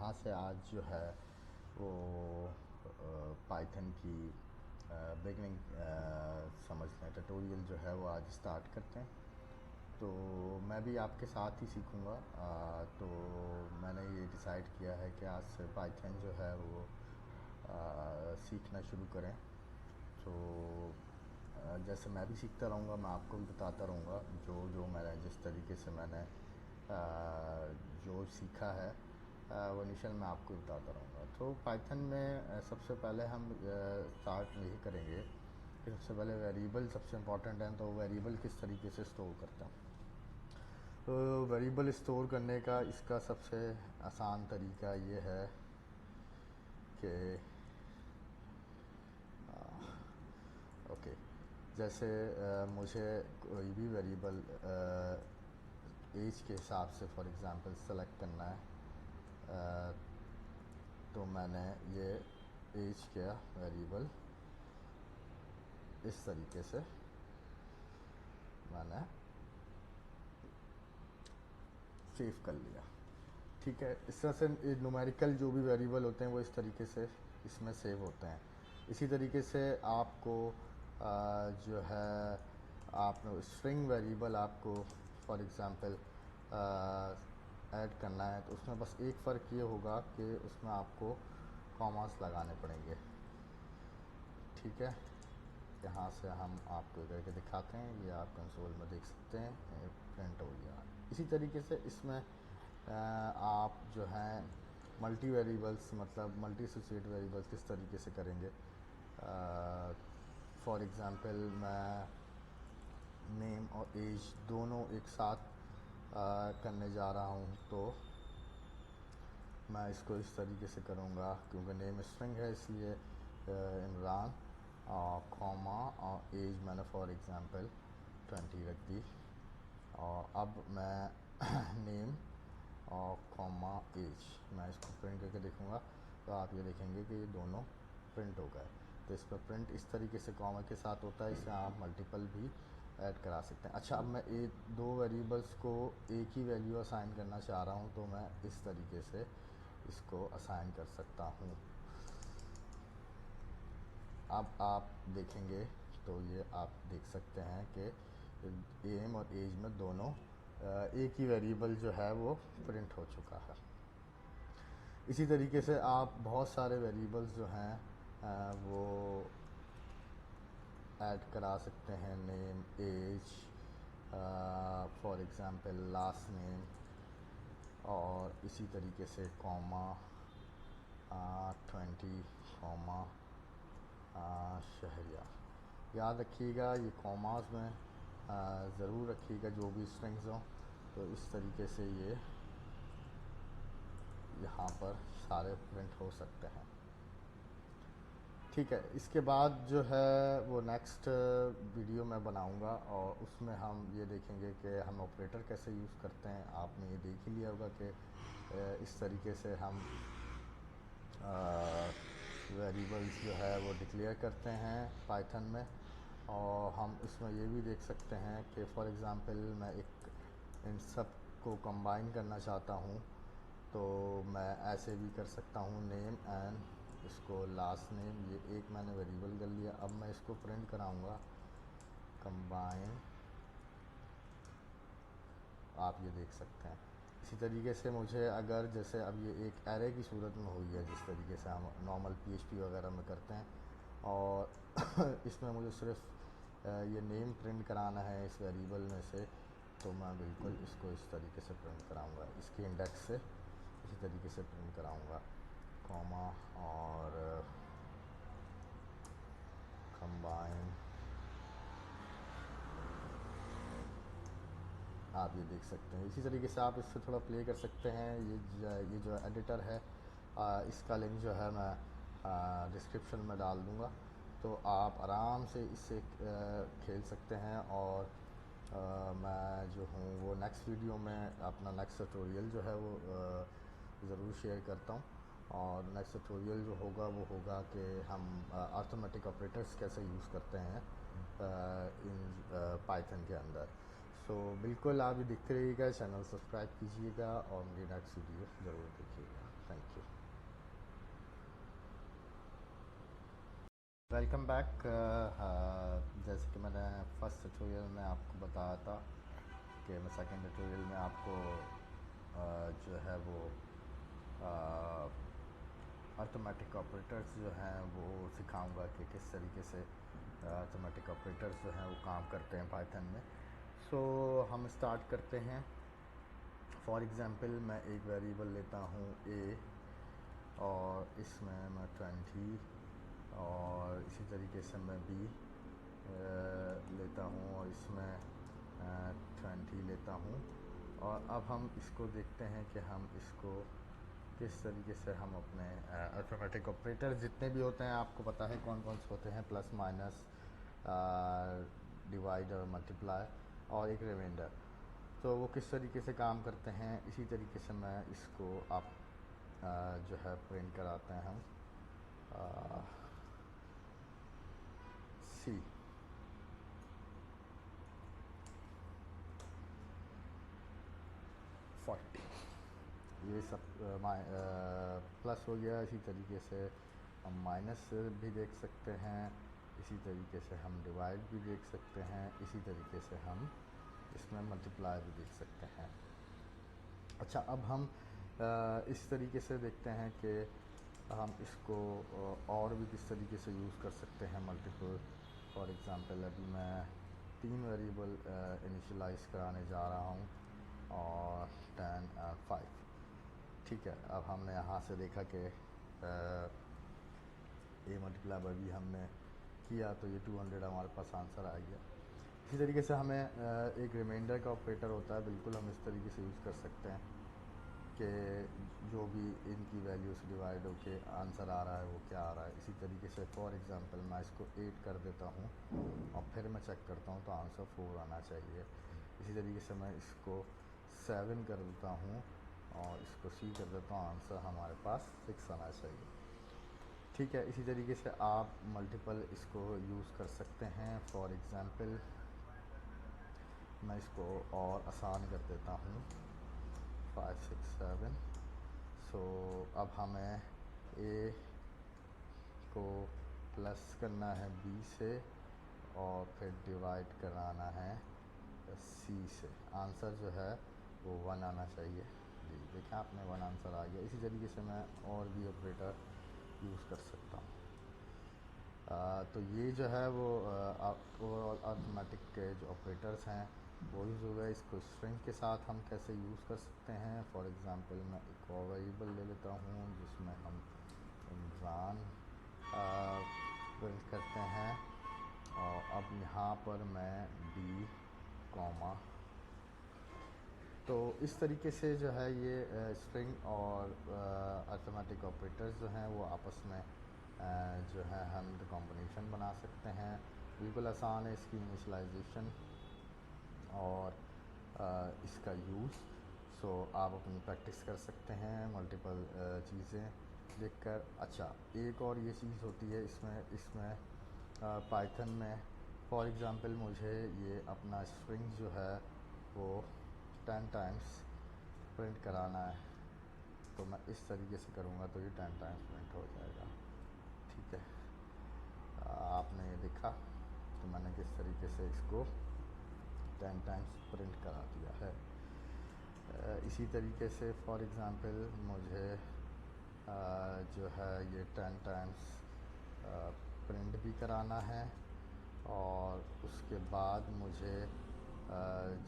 यहाँ से आज जो है वो पाइथन की बिगनिंग समझ लें ट्यूटोरियल जो है वो आज स्टार्ट करते हैं। तो मैं भी आपके साथ ही सीखूँगा। तो मैंने ये डिसाइड किया है कि आज से पाइथन जो है वो सीखना शुरू करें। तो जैसे मैं भी सीखता रहूँगा, मैं आपको भी बताता रहूँगा जो जो मैंने जिस तरीके से मैंने जो सीखा है वो इनिशियल मैं आपको बताता रहूँगा। तो पाइथन में सबसे पहले हम स्टार्ट यही करेंगे कि सबसे पहले वेरिएबल सबसे इम्पॉर्टेंट है। तो वेरिएबल किस तरीके से स्टोर करते हैं। तो वेरिएबल स्टोर करने का इसका सबसे आसान तरीका ये है कि ओके, जैसे मुझे कोई भी वेरिएबल एज के हिसाब से फॉर एग्ज़ाम्पल सेलेक्ट करना है। तो मैंने ये एज का वेरिएबल इस तरीके से मैंने सेव कर लिया। ठीक है, इस तरह से न्यूमेरिकल जो भी वेरिएबल होते हैं वो इस तरीके से इसमें सेव होते हैं। इसी तरीके से आपको जो है आप स्ट्रिंग वेरिएबल आपको फॉर एग्ज़ाम्पल ऐड करना है, तो उसमें बस एक फ़र्क ये होगा कि उसमें आपको कॉमास लगाने पड़ेंगे। ठीक है, यहाँ से हम आपको करके दिखाते हैं, ये आप कंसोल में देख सकते हैं प्रिंट हो गया। इसी तरीके से इसमें आप जो हैं मल्टी वेरिएबल्स मतलब मल्टी एसोसिएट वेरिएबल्स किस तरीके से करेंगे। फॉर एग्ज़ाम्पल मैं नेम और एज दोनों एक साथ करने जा रहा हूँ, तो मैं इसको इस तरीके से करूँगा क्योंकि नेम स्ट्रिंग है इसलिए इमरान कॉमा और एज मैंने फॉर एग्ज़ाम्पल 20 रख दी। और अब मैं नेम और कॉमा एज मैं इसको प्रिंट करके देखूँगा, तो आप ये देखेंगे कि ये दोनों प्रिंट हो गए। तो इस पर प्रिंट इस तरीके से कॉमा के साथ होता है, इसे आप मल्टीपल भी ऐड करा सकते हैं। अच्छा, अब मैं दो वेरिएबल्स को एक ही वैल्यू असाइन करना चाह रहा हूँ, तो मैं इस तरीके से इसको असाइन कर सकता हूँ। अब आप देखेंगे तो ये आप देख सकते हैं कि एम और एज में दोनों एक ही वेरिएबल जो है वो प्रिंट हो चुका है। इसी तरीके से आप बहुत सारे वेरिएबल्स जो हैं वो ऐड करा सकते हैं। Name, age, for example last name, और इसी तरीके से कॉमा 20 कॉमा शहरियार। याद रखिएगा ये कॉमास में ज़रूर रखिएगा जो भी स्ट्रिंग्स हों। तो इस तरीके से ये यहाँ पर सारे प्रिंट हो सकते हैं। ठीक है, इसके बाद जो है वो नेक्स्ट वीडियो मैं बनाऊंगा और उसमें हम ये देखेंगे कि हम ऑपरेटर कैसे यूज़ करते हैं। आपने ये देख ही लिया होगा कि इस तरीके से हम वेरिएबल्स जो है वो डिक्लेयर करते हैं पाइथन में। और हम इसमें ये भी देख सकते हैं कि फॉर एग्ज़ाम्पल मैं एक इन सब को कंबाइन करना चाहता हूँ, तो मैं ऐसे भी कर सकता हूँ। नेम एंड इसको लास्ट नेम, ये एक मैंने वेरिएबल कर लिया। अब मैं इसको प्रिंट कराऊंगा कंबाइन, आप ये देख सकते हैं। इसी तरीके से मुझे अगर जैसे अब ये एक एरे की सूरत में हुई है जिस तरीके से हम नॉर्मल PHP वगैरह में करते हैं, और इसमें मुझे सिर्फ ये नेम प्रिंट कराना है इस वेरिएबल में से, तो मैं बिल्कुल इसको इस तरीके से प्रिंट कराऊंगा। इसके इंडेक्स से इसी तरीके से प्रिंट कराऊंगा कॉमा और कंबाइन। आप ये देख सकते हैं। इसी तरीके से आप इससे थोड़ा प्ले कर सकते हैं। ये जो एडिटर है इसका लिंक जो है मैं डिस्क्रिप्शन में डाल दूँगा, तो आप आराम से इससे खेल सकते हैं। और मैं जो हूँ वो नेक्स्ट वीडियो में अपना नेक्स्ट ट्यूटोरियल जो है वो ज़रूर शेयर करता हूँ। और नेक्स्ट ट्यूटोरियल जो होगा वो होगा कि हम अर्थमेटिक ऑपरेटर्स कैसे यूज़ करते हैं इन पाइथन के अंदर। बिल्कुल आप भी देखते रहिएगा, चैनल सब्सक्राइब कीजिएगा और मेरी नेक्स्ट वीडियो ज़रूर देखिएगा। Thank you. Welcome back. जैसे कि मैंने फर्स्ट ट्यूटोरियल में आपको बताया था कि मैं सेकंड ट्यूटोरियल में आपको जो है वो अर्थमेटिक ऑपरेटर्स जो हैं वो सिखाऊंगा कि किस तरीके से अर्थमेटिक ऑपरेटर्स जो हैं वो काम करते हैं पाइथन में। हम स्टार्ट करते हैं। फॉर एग्ज़ाम्पल मैं एक वेरिएबल लेता हूँ a और इसमें मैं 20 और इसी तरीके से मैं b लेता हूँ और इसमें 20 लेता हूँ। और अब हम इसको देखते हैं कि हम इसको किस तरीके से हम अपने अर्थमेटिक ऑपरेटर जितने भी होते हैं, आपको पता है कौन कौन से होते हैं, प्लस माइनस, डिवाइड और मल्टीप्लाई और एक रिमाइंडर, तो वो किस तरीके से काम करते हैं इसी तरीके से मैं इसको आप जो है प्रिंट कराते हैं हम सी। ये सब प्लस हो गया। इसी तरीके से हम माइनस भी देख सकते हैं, इसी तरीके से हम डिवाइड भी देख सकते हैं, इसी तरीके से हम इसमें मल्टीप्लाई भी देख सकते हैं। अच्छा, अब हम इस तरीके से देखते हैं कि हम इसको और भी किस तरीके से यूज़ कर सकते हैं मल्टीपल। फॉर एग्ज़ाम्पल अभी मैं 3 वेरिएबल इनिशियलाइज़ कराने जा रहा हूँ और 10 और 5। ठीक है, अब हमने यहाँ से देखा कि ए मल्टीप्लाई बाई बी हमने किया तो ये 200 हमारे पास आंसर आ गया। इसी तरीके से हमें एक रिमाइंडर का ऑपरेटर होता है, बिल्कुल हम इस तरीके से यूज़ कर सकते हैं कि जो भी इनकी वैल्यू से डिवाइड होके आंसर आ रहा है वो क्या आ रहा है। इसी तरीके से फॉर एग्ज़ाम्पल मैं इसको 8 कर देता हूँ और फिर मैं चेक करता हूँ तो आंसर 4 आना चाहिए। इसी तरीके से मैं इसको 7 कर देता हूँ और इसको C कर देता हूँ, आंसर हमारे पास 6 आना चाहिए। ठीक है, इसी तरीके से आप मल्टीपल इसको यूज़ कर सकते हैं। फॉर एग्ज़ाम्पल मैं इसको और आसान कर देता हूँ 5 6 7। अब हमें A को प्लस करना है B से और फिर डिवाइड कराना है C से। आंसर जो है वो 1 आना चाहिए। जी देखें आपने 1 आंसर आ गया। इसी तरीके से मैं और भी ऑपरेटर यूज़ कर सकता हूँ। तो ये जो है वो ओवरऑल अर्थमेटिक के जो ऑपरेटर्स हैं वो यूज़ हो गए। इसको स्ट्रिंग के साथ हम कैसे यूज़ कर सकते हैं। फॉर एग्ज़ाम्पल मैं एक और वेरिएबल ले लेता हूँ जिसमें हम इमरान प्रिंट करते हैं और अब यहाँ पर मैं बी कॉमा, तो इस तरीके से जो है ये स्ट्रिंग और अर्थमेटिक ऑपरेटर्स जो हैं वो आपस में जो है हम कॉम्बिनेशन बना सकते हैं। बिल्कुल आसान है इसकी इनिशलाइजेशन और इसका यूज़। आप अपनी प्रैक्टिस कर सकते हैं मल्टीपल चीज़ें देखकर। अच्छा, एक और ये चीज़ होती है इसमें इसमें पाइथन में फॉर एग्ज़ाम्पल मुझे ये अपना स्ट्रिंग जो है वो 10 टाइम्स प्रिंट कराना है, तो मैं इस तरीके से करूँगा तो ये 10 टाइम्स प्रिंट हो जाएगा। ठीक है, आपने ये देखा तो मैंने किस तरीके से इसको 10 टाइम्स प्रिंट करा दिया है। इसी तरीके से फॉर एग्ज़ाम्पल मुझे जो है ये 10 टाइम्स प्रिंट भी कराना है और उसके बाद मुझे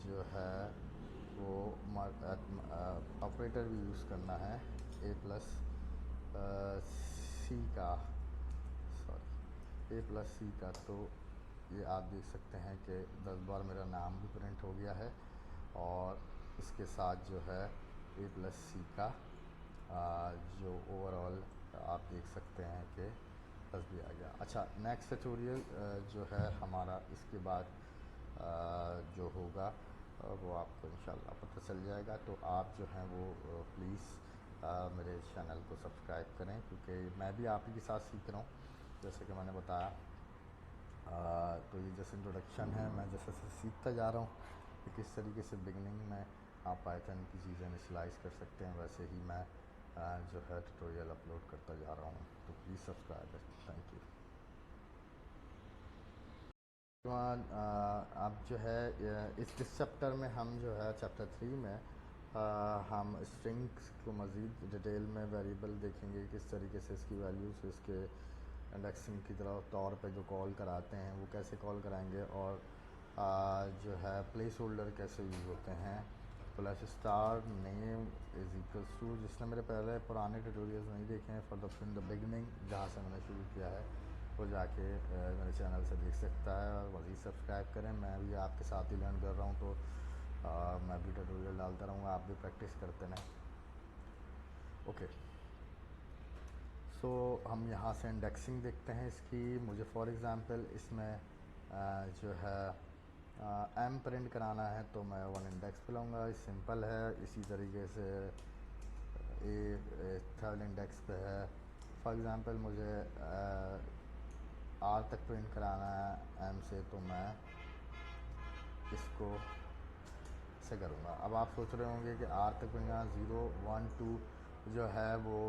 जो है वो ऑपरेटर भी यूज़ करना है ए प्लस सी का, ए प्लस सी का। तो ये आप देख सकते हैं कि 10 बार मेरा नाम भी प्रिंट हो गया है और इसके साथ जो है ए प्लस सी का जो ओवरऑल आप देख सकते हैं कि 10 भी आ गया। अच्छा, नेक्स्ट ट्यूटोरियल जो है हमारा इसके बाद जो होगा वो आपको इंशाल्लाह पता चल जाएगा। तो आप जो हैं वो प्लीज़ मेरे चैनल को सब्सक्राइब करें, क्योंकि मैं भी आप ही के साथ सीख रहा हूँ जैसे कि मैंने बताया। तो ये जैसे इंट्रोडक्शन है, मैं जैसे जैसे सीखता जा रहा हूँ कि किस तरीके से बिगनिंग में आप पाइथन की चीज़ें इनिशियलाइज़ कर सकते हैं, वैसे ही मैं जो है ट्यूटोरियल अपलोड करता जा रहा हूँ। तो प्लीज़ सब्सक्राइब। Thank you. अब जो है इस चैप्टर में हम जो है चैप्टर 3 में हम स्ट्रिंग्स को मज़ीद डिटेल में वेरिएबल देखेंगे, किस तरीके से इसकी वैल्यूज़ इसके इंडेक्सिंग की तरह तौर पे जो कॉल कराते हैं वो कैसे कॉल कराएंगे, और जो है प्लेस होल्डर कैसे यूज़ होते हैं। Plus star name is equals to, जिसने मेरे पहले पुराने ट्यूटोरियल्स नहीं देखे हैं, फॉर द बिगनिंग जहाँ से मैंने शुरू किया है वो जाके मेरे चैनल से देख सकता है, और मज़ीद सब्सक्राइब करें। मैं भी आपके साथ ही लर्न कर रहा हूँ, तो मैं भी ट्यूटोरियल डालता रहूँगा, आप भी प्रैक्टिस करते रहें। ओके, सो हम यहाँ से इंडेक्सिंग देखते हैं इसकी। मुझे फॉर एग्ज़ाम्पल इसमें जो है एम प्रिंट कराना है, तो मैं वन इंडेक्स पे लाऊँगा। सिंपल है। इसी तरीके से ए थर्ड इंडेक्स पे है। फॉर एग्ज़ाम्पल मुझे आर तक प्रिंट कराना है एम से, तो मैं इसको से करूँगा। अब आप सोच रहे होंगे कि आर तक प्रिंट करना 0 1 2 जो है वो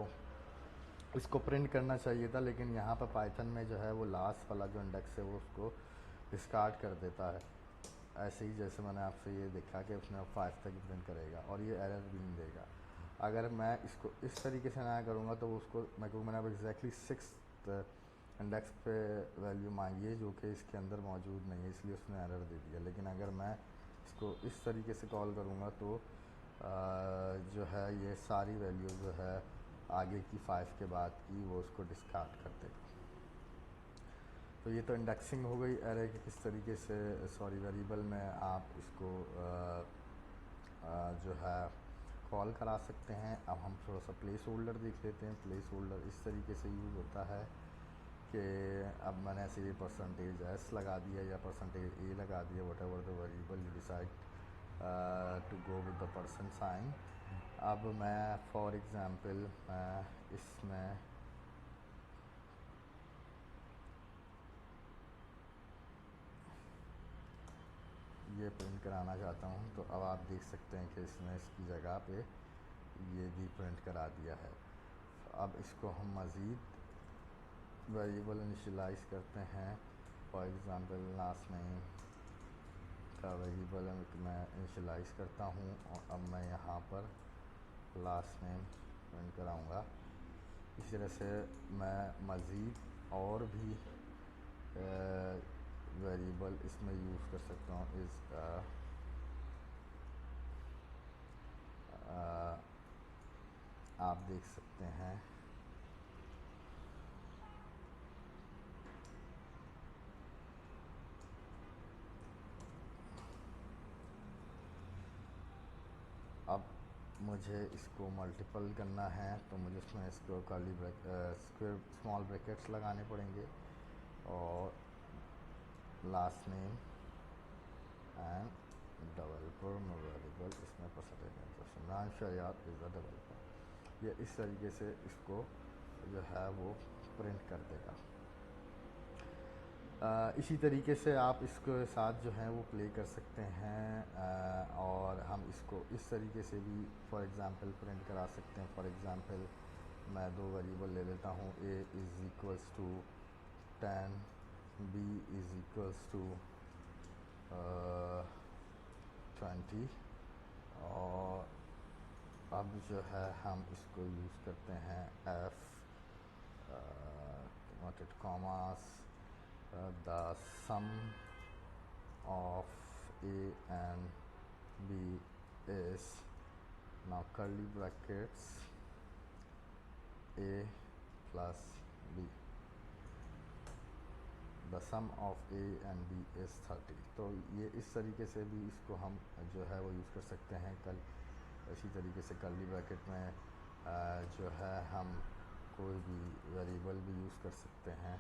इसको प्रिंट करना चाहिए था, लेकिन यहाँ पर पाइथन में जो है वो लास्ट वाला जो इंडेक्स है वो उसको डिस्कार्ड कर देता है। ऐसे ही जैसे मैंने आपसे ये देखा कि उसने 5 तक प्रिंट करेगा और ये एरर भी नहीं देगा। अगर मैं इसको इस तरीके से ना करूँगा तो उसको मैंने अब एग्जैक्टली 6th इंडेक्स पे वैल्यू मांगी है, जो कि इसके अंदर मौजूद नहीं है, इसलिए उसने एरर दे दिया। लेकिन अगर मैं इसको इस तरीके से कॉल करूँगा तो जो है ये सारी वैल्यू जो है आगे की 5 के बाद की वो उसको डिस्कार्ड कर देगा। तो ये तो इंडेक्सिंग हो गई एरे के किस तरीके से वेरिएबल में आप इसको जो है कॉल करा सकते हैं। अब हम थोड़ा सा प्लेस होल्डर देख लेते हैं। प्लेस होल्डर इस तरीके से यूज़ होता है कि अब मैंने ऐसे ये %s लगा दिया या %a लगा दिया, whatever the variable you decide to go with the %sign। अब मैं फॉर एग्ज़ाम्पल इसमें ये प्रिंट कराना चाहता हूँ, तो अब आप देख सकते हैं कि इसने इसकी जगह पे ये भी प्रिंट करा दिया है। अब इसको हम मज़ीद वेरिएबल इनिशियलाइज़ करते हैं। फॉर एग्ज़ाम्पल लास्ट नेम का वेरिएबल मैं इनिशियलाइज़ करता हूँ, और अब मैं यहाँ पर लास्ट नेम प्रिंट कराऊँगा। इसी तरह से मैं मज़ीद और भी वेरिएबल इसमें यूज़ कर सकता हूँ। आप देख सकते हैं अब मुझे इसको मल्टीपल करना है, तो मुझे इसमें इसको कर्ली स्क्वायर स्मॉल ब्रैकेट्स लगाने पड़ेंगे, और last name end developer variable इसमें %नाम इज़ द डेवलपर। ये इस तरीके से इसको जो है वो प्रिंट कर देगा। इसी तरीके से आप इसके साथ जो है वो प्ले कर सकते हैं, और हम इसको इस तरीके से भी फॉर एग्ज़ाम्पल प्रिंट करा सकते हैं। फॉर एग्ज़ाम्पल मैं 2 वेरिएबल ले लेता हूँ। a is equals to 10, b is equals to 20, और अब जो है हम इसको यूज़ करते हैं f noted commas the sum of a and b is, now curly brackets, a plus b, the sum of a and b is 30। तो ये इस तरीके से भी इसको हम जो है वो यूज़ कर सकते हैं। इसी तरीके से कर्ली ब्रैकेट में जो है हम कोई भी वेरिएबल भी यूज़ कर सकते हैं।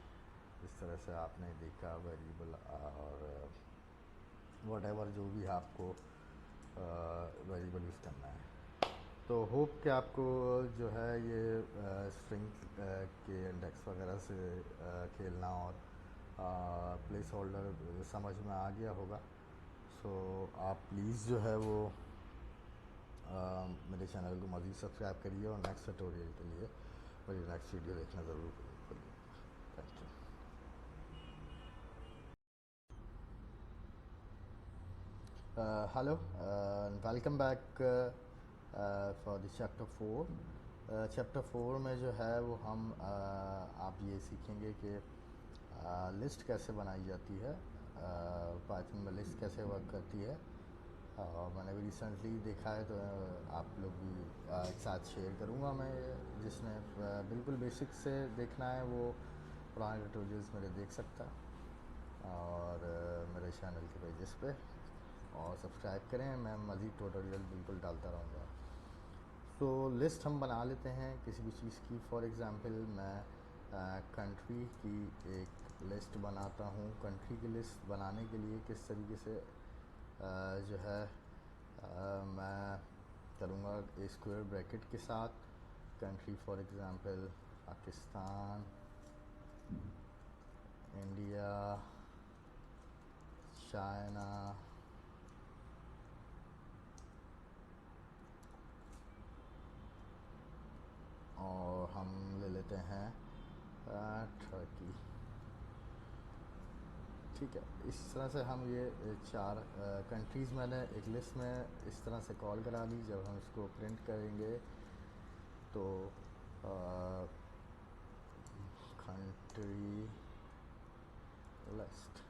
इस तरह से आपने देखा वेरिएबल और वॉटेवर जो भी आपको वेरिएबल यूज़ करना है। तो होप कि आपको जो है ये स्ट्रिंग के इंडेक्स वगैरह से खेलना और प्लेस होल्डर समझ में आ गया होगा। सो आप प्लीज़ जो है वो मेरे चैनल को मज़ीद सब्सक्राइब करिए और नेक्स्ट ट्यूटोरियल के लिए मेरी नेक्स्ट वीडियो देखना ज़रूर करिए। Thank you. Hello, welcome back for the chapter 4। Chapter 4 में जो है वो हम आप ये सीखेंगे कि लिस्ट कैसे बनाई जाती है, पाइथन में लिस्ट कैसे वर्क करती है। मैंने भी रिसेंटली देखा है, तो आप लोग भी एक साथ शेयर करूँगा मैं। जिसने बिल्कुल बेसिक से देखना है वो पुराने ट्यूटोरियल्स मेरे देख सकता है और मेरे चैनल के पेजेस पे, और सब्सक्राइब करें। मैं मज़ीद ट्यूटोरियल बिल्कुल डालता रहूँगा। तो लिस्ट हम बना लेते हैं किसी भी चीज़ की। फॉर एग्ज़ाम्पल मैं कंट्री की एक लिस्ट बनाता हूँ। कंट्री की लिस्ट बनाने के लिए किस तरीके से जो है मैं करूँगा, ए स्क्वायर ब्रैकेट के साथ country, for example Pakistan, India, China, और हम ले लेते हैं टर्की। ठीक है, इस तरह से हम ये 4 कंट्रीज़ मैंने एक लिस्ट में इस तरह से कॉल करा ली। जब हम इसको प्रिंट करेंगे तो कंट्री लिस्ट,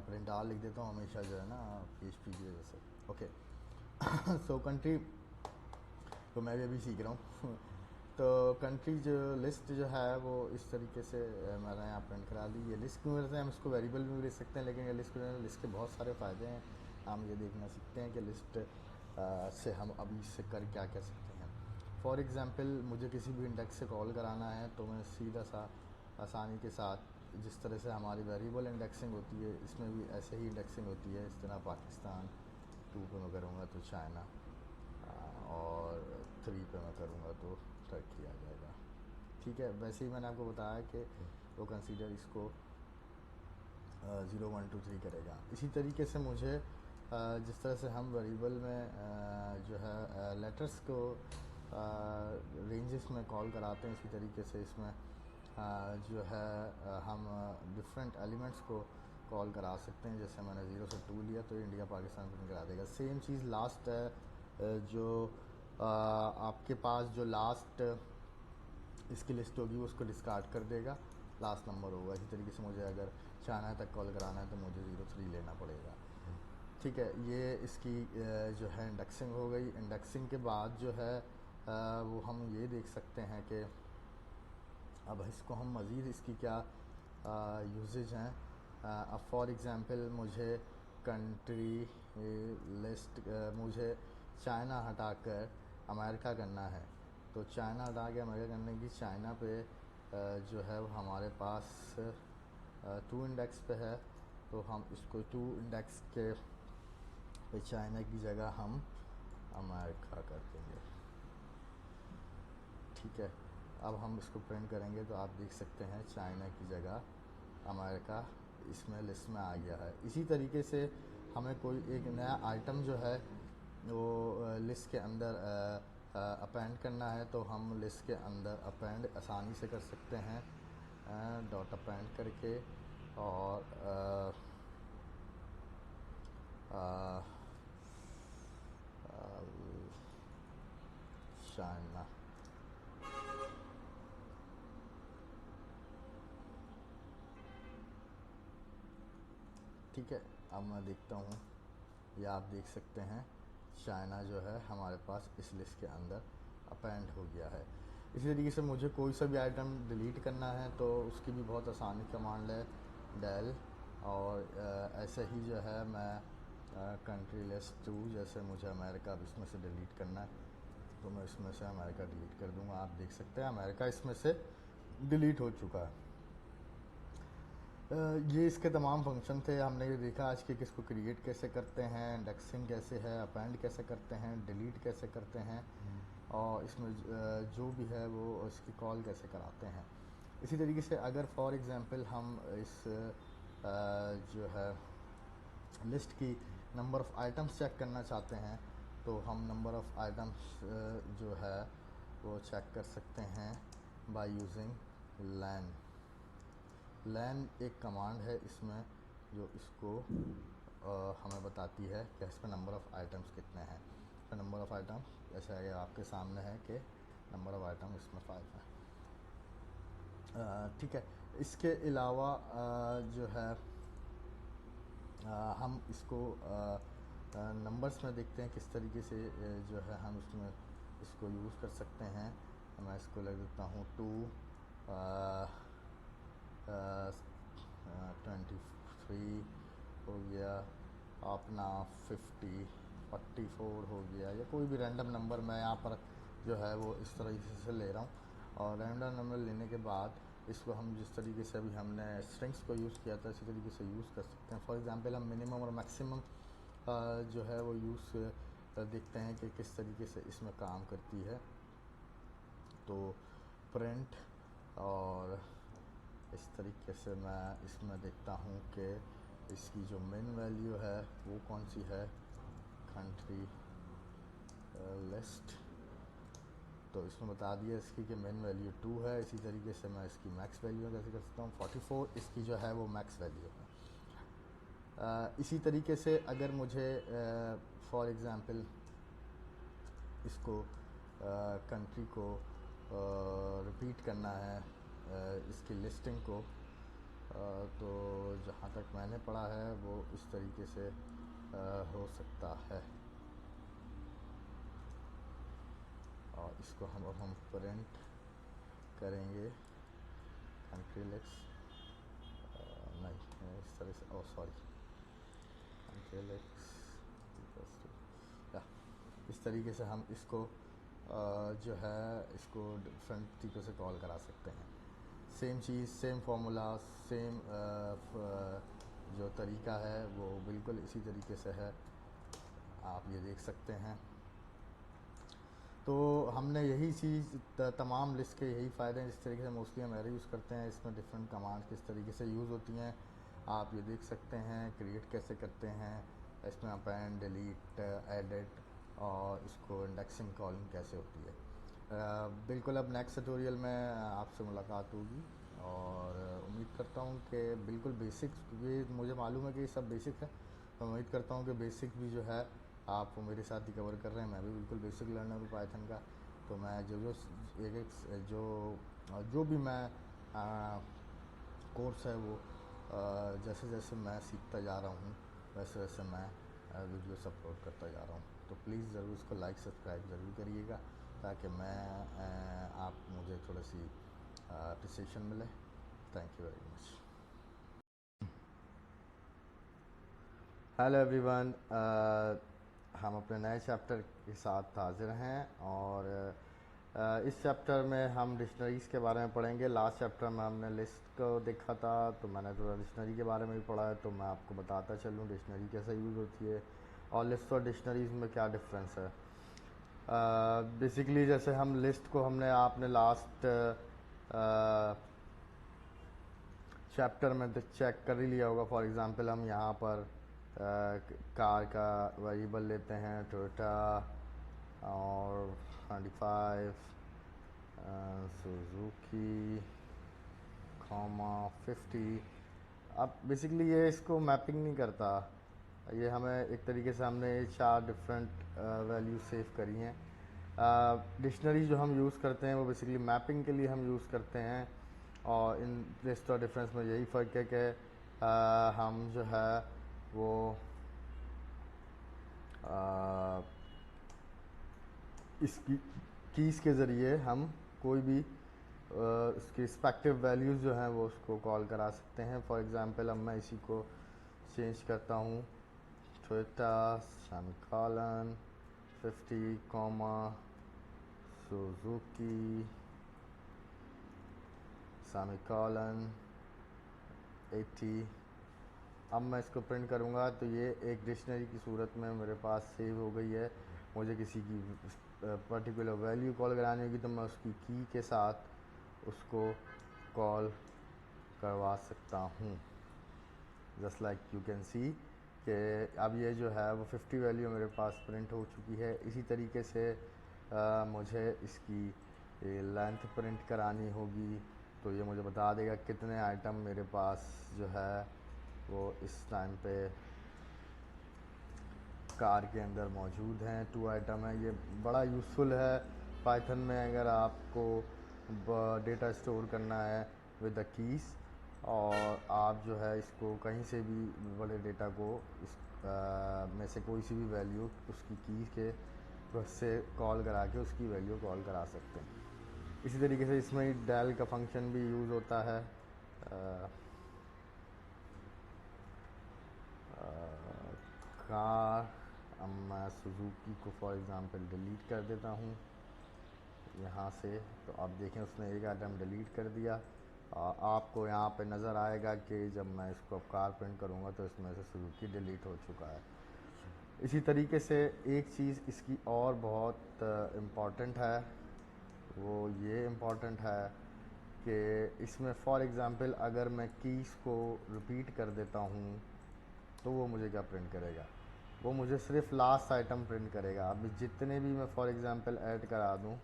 प्रिंट आल लिख देता हूँ हमेशा, जो है ना PHP की वजह से। ओके सो कंट्री तो मैं भी अभी सीख रहा हूँ तो कंट्री जो लिस्ट जो है वो इस तरीके से मैंने यहाँ प्रिंट करा ली। ये लिस्ट क्यों करते हैं, हम इसको वेरिएबल में भी लिख सकते हैं, लेकिन ये लिस्ट के बहुत सारे फ़ायदे हैं। हम ये देखना सीखते हैं कि लिस्ट से हम अभी इससे कर क्या कह सकते हैं। फॉर एग्ज़ाम्पल मुझे किसी भी इंडेक्स से कॉल कराना है तो मैं सीधा सा आसानी के साथ, जिस तरह से हमारी वेरिएबल इंडेक्सिंग होती है, इसमें भी ऐसे ही इंडेक्सिंग होती है। इस तरह पाकिस्तान 2 पे मैं करूँगा तो चाइना, और 3 पे मैं करूँगा तो टर्की आ जाएगा। ठीक है, वैसे ही मैंने आपको बताया कि वो कंसीडर इसको 0 1 2 3 करेगा। इसी तरीके से मुझे जिस तरह से हम वेरिएबल में जो है लेटर्स को रेंजेस में कॉल कराते हैं, इसी तरीके से इसमें जो है हम डिफरेंट एलिमेंट्स को कॉल करा सकते हैं। जैसे मैंने 0 से 2 लिया तो इंडिया पाकिस्तान प्रिंट करा देगा। सेम चीज़ लास्ट जो आपके पास जो लास्ट इसकी लिस्ट होगी वो उसको डिस्कार्ड कर देगा, लास्ट नंबर होगा। इसी तरीके से मुझे अगर चाइना तक कॉल कराना है तो मुझे 03 लेना पड़ेगा। ठीक है, ये इसकी जो है इंडेक्सिंग हो गई। इंडेक्सिंग के बाद जो है वो हम ये देख सकते हैं कि अब इसको हम मज़ीद इसकी क्या यूजेज हैं। अब फॉर एग्ज़ाम्पल मुझे कंट्री लिस्ट मुझे चाइना हटाकर अमेरिका करना है, तो चाइना हटा के अमेरिका करने की चाइना पे जो है वो हमारे पास 2 इंडेक्स पे है, तो हम इसको 2 इंडेक्स के पे चाइना की जगह हम अमेरिका कर देंगे। ठीक है, अब हम इसको प्रिंट करेंगे तो आप देख सकते हैं चाइना की जगह अमेरिका इसमें लिस्ट में आ गया है। इसी तरीके से हमें कोई एक नया आइटम जो है वो लिस्ट के अंदर अपेंड करना है, तो हम लिस्ट के अंदर अपेंड आसानी से कर सकते हैं डॉट अपेंड करके, और चाइना। ठीक है, अब मैं देखता हूँ, ये आप देख सकते हैं चाइना जो है हमारे पास इस लिस्ट के अंदर अपेंड हो गया है। इसी तरीके से मुझे कोई सा भी आइटम डिलीट करना है तो उसकी भी बहुत आसानी कमांड है डेल, और ऐसे ही जो है मैं कंट्री लिस्ट 2, जैसे मुझे अमेरिका इसमें से डिलीट करना है तो मैं इसमें से अमेरिका डिलीट कर दूंगा। आप देख सकते हैं अमेरिका इसमें से डिलीट हो चुका है। ये इसके तमाम फंक्शन थे। हमने ये देखा आज कि किसको क्रिएट कैसे करते हैं, इंडेक्सिंग कैसे है, अपेंड कैसे करते हैं, डिलीट कैसे करते हैं, और इसमें जो भी है वो इसकी कॉल कैसे कराते हैं। इसी तरीके से अगर फॉर एग्ज़ाम्पल हम इस जो है लिस्ट की नंबर ऑफ़ आइटम्स चेक करना चाहते हैं, तो हम नंबर ऑफ़ आइटम्स जो है वो चेक कर सकते हैं बाय यूजिंग लैन। लैन एक कमांड है इसमें जो इसको हमें बताती है कि इस पर नंबर ऑफ़ आइटम्स कितने हैं। तो नंबर ऑफ़ आइटम जैसे ये आपके सामने है कि नंबर ऑफ़ आइटम इसमें 5 है। ठीक है, इसके अलावा जो है हम इसको नंबर्स में देखते हैं किस तरीके से जो है हम इसमें इसको यूज़ कर सकते हैं। मैं इसको लग देता हूँ 23 हो गया, अपना 44 हो गया, या कोई भी रैंडम नंबर मैं यहाँ पर जो है वो इस तरीके से ले रहा हूँ। और रैंडम नंबर लेने के बाद इसको हम जिस तरीके से अभी हमने स्ट्रिंग्स को यूज़ किया था इसी तरीके से यूज़ कर सकते हैं। फॉर एग्ज़ाम्पल हम मिनिमम और मैक्सिमम जो है वो यूज़ देखते हैं कि किस तरीके से इसमें काम करती है। तो प्रिंट, और इस तरीके से मैं इसमें देखता हूँ कि इसकी जो मेन वैल्यू है वो कौन सी है, कंट्री लिस्ट। तो इसमें बता दिया इसकी कि मेन वैल्यू 2 है। इसी तरीके से मैं इसकी मैक्स वैल्यू कैसे कर सकता हूँ, 44 इसकी जो है वो मैक्स वैल्यू है। इसी तरीके से अगर मुझे फॉर एग्ज़ाम्पल इसको कंट्री को रिपीट करना है, इसकी लिस्टिंग को, तो जहाँ तक मैंने पढ़ा है वो इस तरीके से हो सकता है। और इसको हम प्रिंट करेंगे कंट्री लिस्ट, नहीं इस तरह से, सॉरी, कंट्री लिस्ट इस तरीके से हम इसको जो है इसको डिफरेंट तरीक़ों से कॉल करा सकते हैं। सेम चीज़, सेम फार्मूला, सेम जो तरीका है वो बिल्कुल इसी तरीके से है, आप ये देख सकते हैं। तो हमने यही चीज़ तमाम लिस्ट के यही फ़ायदे हैं जिस तरीके से मोस्टली हम एरे यूज़ करते हैं। इसमें डिफरेंट कमांड किस तरीके से यूज़ होती हैं आप ये देख सकते हैं, क्रिएट कैसे करते हैं, इसमें अपेंड, डिलीट, एडिट, और इसको इंडेक्सिंग कॉलिंग कैसे होती है। बिल्कुल अब नेक्स्ट ट्यूटोरियल में आपसे मुलाकात होगी, और उम्मीद करता हूँ कि बिल्कुल बेसिक, ये मुझे मालूम है कि ये सब बेसिक है, तो उम्मीद करता हूँ कि बेसिक भी जो है आप मेरे साथ ही कवर कर रहे हैं। मैं भी बिल्कुल बेसिक लर्नर हूँ पाइथन का, तो मैं जो भी मैं कोर्स है वो जैसे जैसे मैं सीखता जा रहा हूँ वैसे वैसे मैं वीडियोस अपलोड करता जा रहा हूँ। तो प्लीज़ ज़रूर इसको लाइक सब्सक्राइब ज़रूर करिएगा ताकि मैं आप मुझे थोड़ी सी अप्रिसिएशन मिले। Thank you very much. Hello everyone, हम अपने नए चैप्टर के साथ हाजिर हैं, और इस चैप्टर में हम डिक्शनरीज़ के बारे में पढ़ेंगे। लास्ट चैप्टर में हमने लिस्ट को देखा था, तो मैंने थोड़ा डिक्शनरी के बारे में भी पढ़ा है, तो मैं आपको बताता चलूँ डिक्शनरी कैसे यूज़ होती है और लिस्ट और डिक्शनरीज़ में क्या डिफरेंस है। बेसिकली जैसे हम लिस्ट को आपने लास्ट चैप्टर में चेक कर ही लिया होगा। फॉर एग्ज़ाम्पल हम यहाँ पर कार का वेरिएबल लेते हैं टोयोटा, और 25 सुजुकी, 50। अब बेसिकली ये इसको मैपिंग नहीं करता, ये हमें एक तरीके से हमने 4 डिफरेंट वैल्यू सेव करी हैं। डिक्शनरी जो हम यूज़ करते हैं वो बेसिकली मैपिंग के लिए हम यूज़ करते हैं, और इन लिस्ट और डिफरेंस में यही फ़र्क है कि हम जो है वो इसकी कीज़ के ज़रिए हम कोई भी उसकी रिस्पेक्टिव वैल्यूज़ जो हैं वो उसको कॉल करा सकते हैं। फॉर एग्ज़ाम्पल अब मैं इसी को चेंज करता हूँ, टोयोटा सेमीकोलन 50, सुजुकी सेमीकोलन 80। अब मैं इसको प्रिंट करूँगा तो ये एक डिक्शनरी की सूरत में मेरे पास सेव हो गई है। मुझे किसी की पर्टिकुलर वैल्यू कॉल करानी होगी तो मैं उसकी की के साथ उसको कॉल करवा सकता हूँ। Just like you can see कि अब ये जो है वो 50 वैल्यू मेरे पास प्रिंट हो चुकी है। इसी तरीके से मुझे इसकी लेंथ प्रिंट करानी होगी, तो ये मुझे बता देगा कितने आइटम मेरे पास जो है वो इस टाइम पे कार के अंदर मौजूद हैं। 2 आइटम है। ये बड़ा यूज़फुल है पाइथन में अगर आपको डेटा स्टोर करना है विद द कीज़, और आप जो है इसको कहीं से भी बड़े डेटा को इस में से कोई सी भी वैल्यू उसकी की के से कॉल करा के उसकी वैल्यू कॉल करा सकते हैं। इसी तरीके से इसमें डेल का फंक्शन भी यूज़ होता है। कार, अब मैं सुजुकी को फॉर एग्ज़ाम्पल डिलीट कर देता हूँ यहाँ से। तो आप देखें उसने एक आइटम डिलीट कर दिया। आपको यहाँ पे नज़र आएगा कि जब मैं इसको अब कार प्रिंट करूँगा तो इसमें से सुजुकी डिलीट हो चुका है। इसी तरीके से एक चीज़ इसकी और बहुत इम्पॉर्टेंट है, वो ये इम्पॉर्टेंट है कि इसमें फॉर एग्ज़ाम्पल अगर मैं कीज़ को रिपीट कर देता हूँ तो वो मुझे क्या प्रिंट करेगा, वो मुझे सिर्फ लास्ट आइटम प्रिंट करेगा। अब जितने भी मैं फॉर एग्ज़ाम्पल ऐड करा दूँ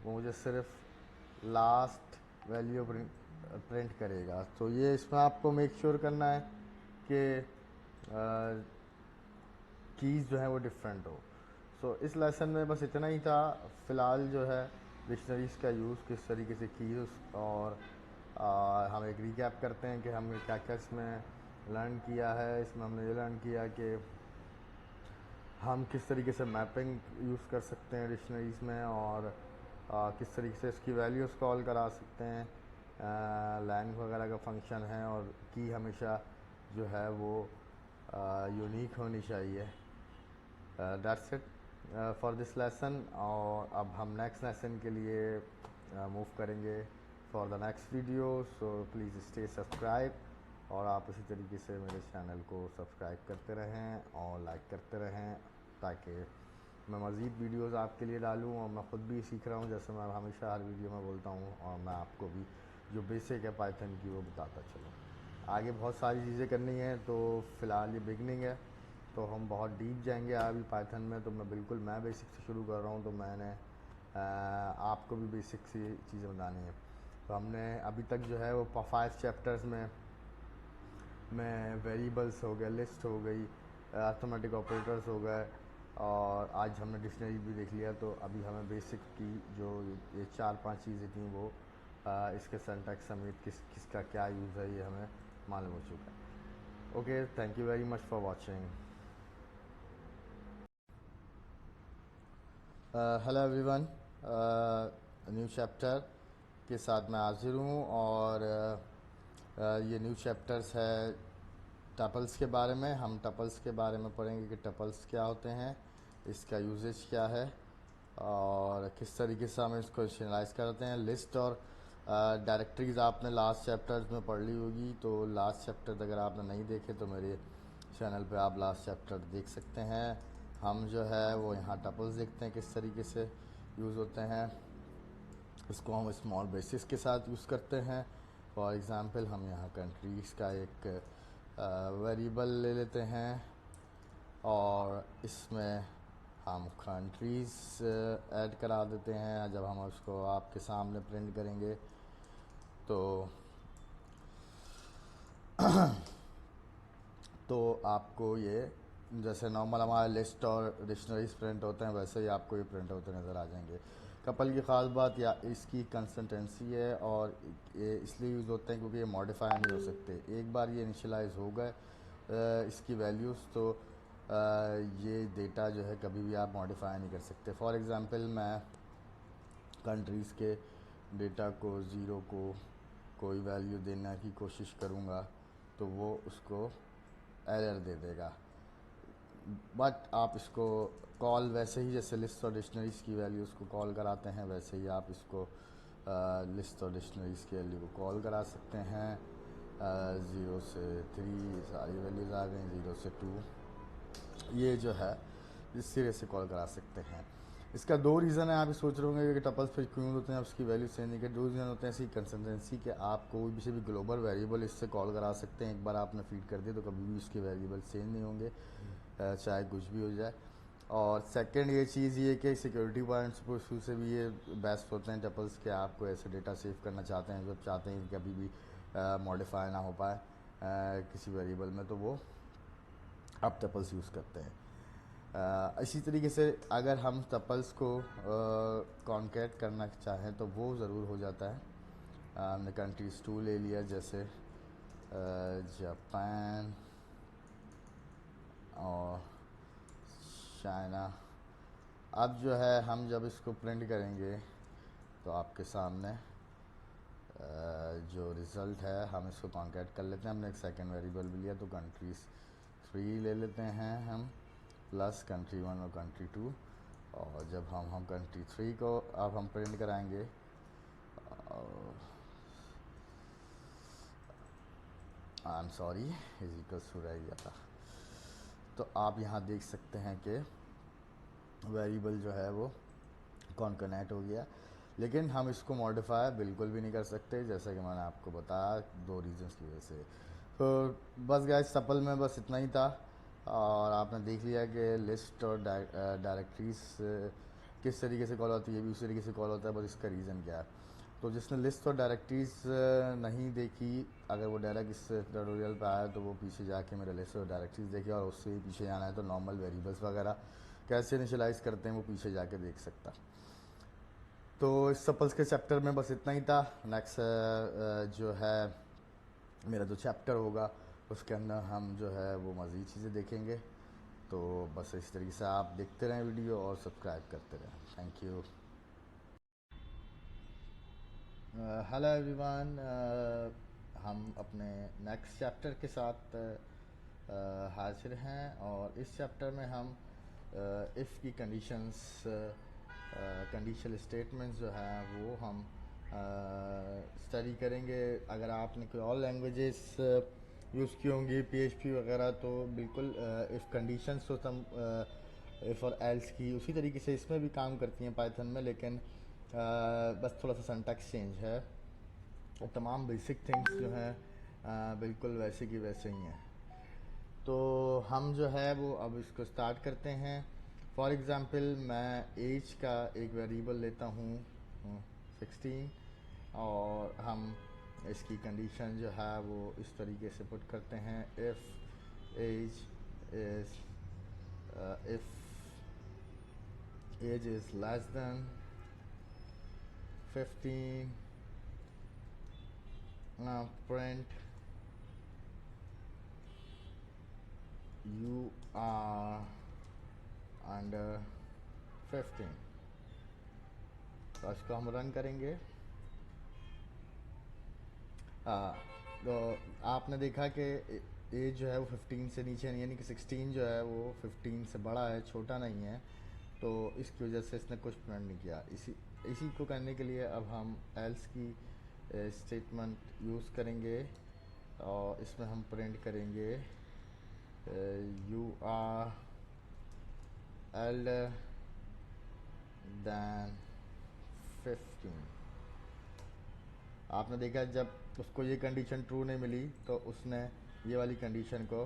वो मुझे सिर्फ लास्ट वैल्यू प्रिंट करेगा। तो ये इसमें आपको मेक श्योर करना है कि कीज़ जो है वो डिफरेंट हो। सो इस लेसन में बस इतना ही था। फ़िलहाल जो है डिक्शनरीज़ का यूज़ किस तरीके से कीज़, और हम एक रिकैप करते हैं कि हमने क्या क्या इसमें लर्न किया है। इसमें हमने ये लर्न किया कि हम किस तरीके से मैपिंग यूज़ कर सकते हैं डिक्शनरीज़ में, और किस तरीके से इसकी वैल्यूज़ कॉल करा सकते हैं। लैंग वगैरह का फंक्शन है, और की हमेशा जो है वो यूनिक होनी चाहिए। That's it for this lesson. और अब हम नेक्स्ट लेसन के लिए मूव करेंगे for the next video. So please stay subscribe, और आप इसी तरीके से मेरे चैनल को सब्सक्राइब करते रहें और लाइक करते रहें, ताकि मैं मज़ीद वीडियोस आपके लिए डालूँ। और मैं ख़ुद भी सीख रहा हूँ, जैसे मैं हमेशा हर वीडियो में बोलता हूँ, और मैं आपको भी जो बेसिक है पाइथन की वो बताता चलूँ। आगे बहुत सारी चीज़ें करनी हैं, तो फ़िलहाल ये बिगनिंग है, तो हम बहुत डीप जाएंगे अभी पाइथन में। तो मैं बेसिक से शुरू कर रहा हूँ, तो मैंने आपको भी बेसिक सी चीज़ें बतानी है। तो हमने अभी तक जो है वो 5 चैप्टर्स में वेरिएबल्स हो गए, लिस्ट हो गई, अर्थमेटिक ऑपरेटर्स हो गए, और आज हमने डिक्शनरी भी देख लिया। तो अभी हमें बेसिक की जो ये 4-5 चीज़ें थी वो इसके सिंटैक्स समेत किसका क्या यूज़ है ये हमें मालूम हो चुका है। Okay, thank you very much for watching. Hello everyone, new chapter के साथ मैं हाजिर हूँ, और ये न्यू चैप्टर्स है टपल्स के बारे में। हम टपल्स के बारे में पढ़ेंगे कि टपल्स क्या होते हैं, इसका यूजेज क्या है, और किस तरीके से हम इसको इनिशियलाइज करते हैं। लिस्ट और डायरेक्टरीज़ आपने लास्ट चैप्टर्स में पढ़ ली होगी, तो लास्ट चैप्टर अगर आपने नहीं देखे तो मेरे चैनल पे आप लास्ट चैप्टर देख सकते हैं। हम जो है वो यहाँ टपल्स देखते हैं किस तरीके से यूज़ होते हैं। इसको हम स्मॉल बेसिस के साथ यूज़ करते हैं। फॉर एग्ज़ाम्पल हम यहाँ कंट्रीज़ का एक वेरिएबल ले लेते हैं, और इसमें हम कंट्रीज़ ऐड करा देते हैं। जब हम उसको आपके सामने प्रिंट करेंगे तो आपको ये जैसे नॉर्मल हमारे लिस्ट और डिक्शनरीज प्रिंट होते हैं, वैसे ही आपको ये प्रिंट होते नज़र आ जाएंगे। कपल की ख़ास बात या इसकी कंसिस्टेंसी है, और ये इसलिए यूज़ होते हैं क्योंकि ये मॉडिफाई नहीं हो सकते। एक बार ये इनिशियलाइज हो गए इसकी वैल्यूज़, तो ये डेटा जो है कभी भी आप मॉडिफाई नहीं कर सकते। फॉर एग्ज़ाम्पल मैं कंट्रीज़ के डेटा को 0 को कोई वैल्यू देने की कोशिश करूँगा तो वो उसको एरर दे देगा। बट आप इसको कॉल वैसे ही जैसे लिस्ट और डिक्शनरीज़ की वैल्यूज़ को कॉल कराते हैं, वैसे ही आप इसको लिस्ट और डिक्शनरीज़ की वैल्यू को कॉल करा सकते हैं। 0 से 3 सारी वैल्यूज़ आ गई, 0 से 2 ये जो है इस सिरे से कॉल करा सकते हैं। इसका दो रीज़न है। आप ये सोच रहे होंगे कि टपल्स फिर क्यों होते हैं, उसकी वैल्यू चेंज नहीं। के दो रीज़न होते हैं ऐसी कंसिस्टेंसी के आप कोई भी से भी ग्लोबल वेरिएबल इससे कॉल करा सकते हैं। एक बार आपने फीड कर दिया तो कभी भी उसके वेरिएबल चेंज नहीं होंगे, चाहे कुछ भी हो जाए। और सेकंड ये चीज़ ये कि सिक्योरिटी पॉइंट्स पर इशू से भी ये बेस्ट होते हैं टपल्स के। आपको ऐसे डेटा सेव करना चाहते हैं, जब चाहते हैं कि कभी भी मॉडिफाई ना हो पाए किसी वेरिएबल में, तो वो आप टपल्स यूज़ करते हैं। इसी तरीके से अगर हम टपल्स को कॉन्कैट करना चाहें तो वो ज़रूर हो जाता है। हमने कंट्रीज 2 ले लिया, जैसे जापान और चाइना। अब जो है हम जब इसको प्रिंट करेंगे तो आपके सामने जो रिज़ल्ट है, हम इसको कॉन्कैट कर लेते हैं। हमने एक सेकंड वेरिएबल भी लिया तो कंट्रीज 3 ले लेते हैं हम, प्लस कंट्री 1 और कंट्री 2। और जब हम कंट्री 3 को अब हम प्रिंट कराएंगे, आई एम सॉरी, इजिकल्स हो रह गया था। तो आप यहाँ देख सकते हैं कि वेरिएबल जो है वो कॉन्कैट हो गया। लेकिन हम इसको मॉडिफाई बिल्कुल भी नहीं कर सकते, जैसा कि मैंने आपको बताया, दो रीजंस की वजह से। तो बस गाइस, टपल में बस इतना ही था। और आपने देख लिया कि लिस्ट और डायरेक्टरीज किस तरीके से कॉल होती है, ये भी उसी तरीके से कॉल होता है, बस इसका रीज़न क्या है। तो जिसने लिस्ट और डायरेक्टरीज नहीं देखी, अगर वो डायरेक्ट इस ट्यूटोरियल पे आया तो वो पीछे जाके मेरे लिस्ट और डायरेक्टरीज देखे, और उससे ही पीछे जाना है तो नॉर्मल वेरिएबल्स वगैरह कैसे इनिशियलाइज करते हैं वो पीछे जाके देख सकता। तो इस टपल्स के चैप्टर में बस इतना ही था। नेक्स्ट जो है मेरा जो चैप्टर होगा उसके अंदर हम जो है वो मज़ीद चीज़ें देखेंगे। तो बस इस तरीके से आप देखते रहें वीडियो और सब्सक्राइब करते रहें। Thank you. हेलो एवरीवन, हम अपने नेक्स्ट चैप्टर के साथ हाजिर हैं। और इस चैप्टर में हम इफ़ की कंडीशंस, कंडीशनल स्टेटमेंट्स जो हैं वो हम स्टडी करेंगे। अगर आपने कोई और लैंग्वेजेस यूज़ की होंगी, PHP वगैरह, तो बिल्कुल इफ़ कंडीशंस तो हम इफ़ और एल्स की उसी तरीके से इसमें भी काम करती हैं पाइथन में, लेकिन बस थोड़ा सा सिंटैक्स चेंज है और तमाम बेसिक थिंग्स जो हैं बिल्कुल वैसे की वैसे ही हैं। तो हम जो है वो अब इसको स्टार्ट करते हैं। फॉर एग्ज़ाम्पल मैं एज का एक वेरिएबल लेता हूँ 16, और हम इसकी कंडीशन जो है वो इस तरीके से पुट करते हैं, if age is less than 15, print you are under 15। तो इसको हम रन करेंगे। तो आपने देखा कि एज जो है वो 15 से नीचे नहीं, यानी कि 16 जो है वो 15 से बड़ा है, छोटा नहीं है। तो इसकी वजह से इसने कुछ प्रिंट नहीं किया। इसी को करने के लिए अब हम एल्स की स्टेटमेंट यूज़ करेंगे, और इसमें हम प्रिंट करेंगे यू आर एल्डर दैन 15। आपने देखा जब उसको ये कंडीशन ट्रू नहीं मिली तो उसने ये वाली कंडीशन को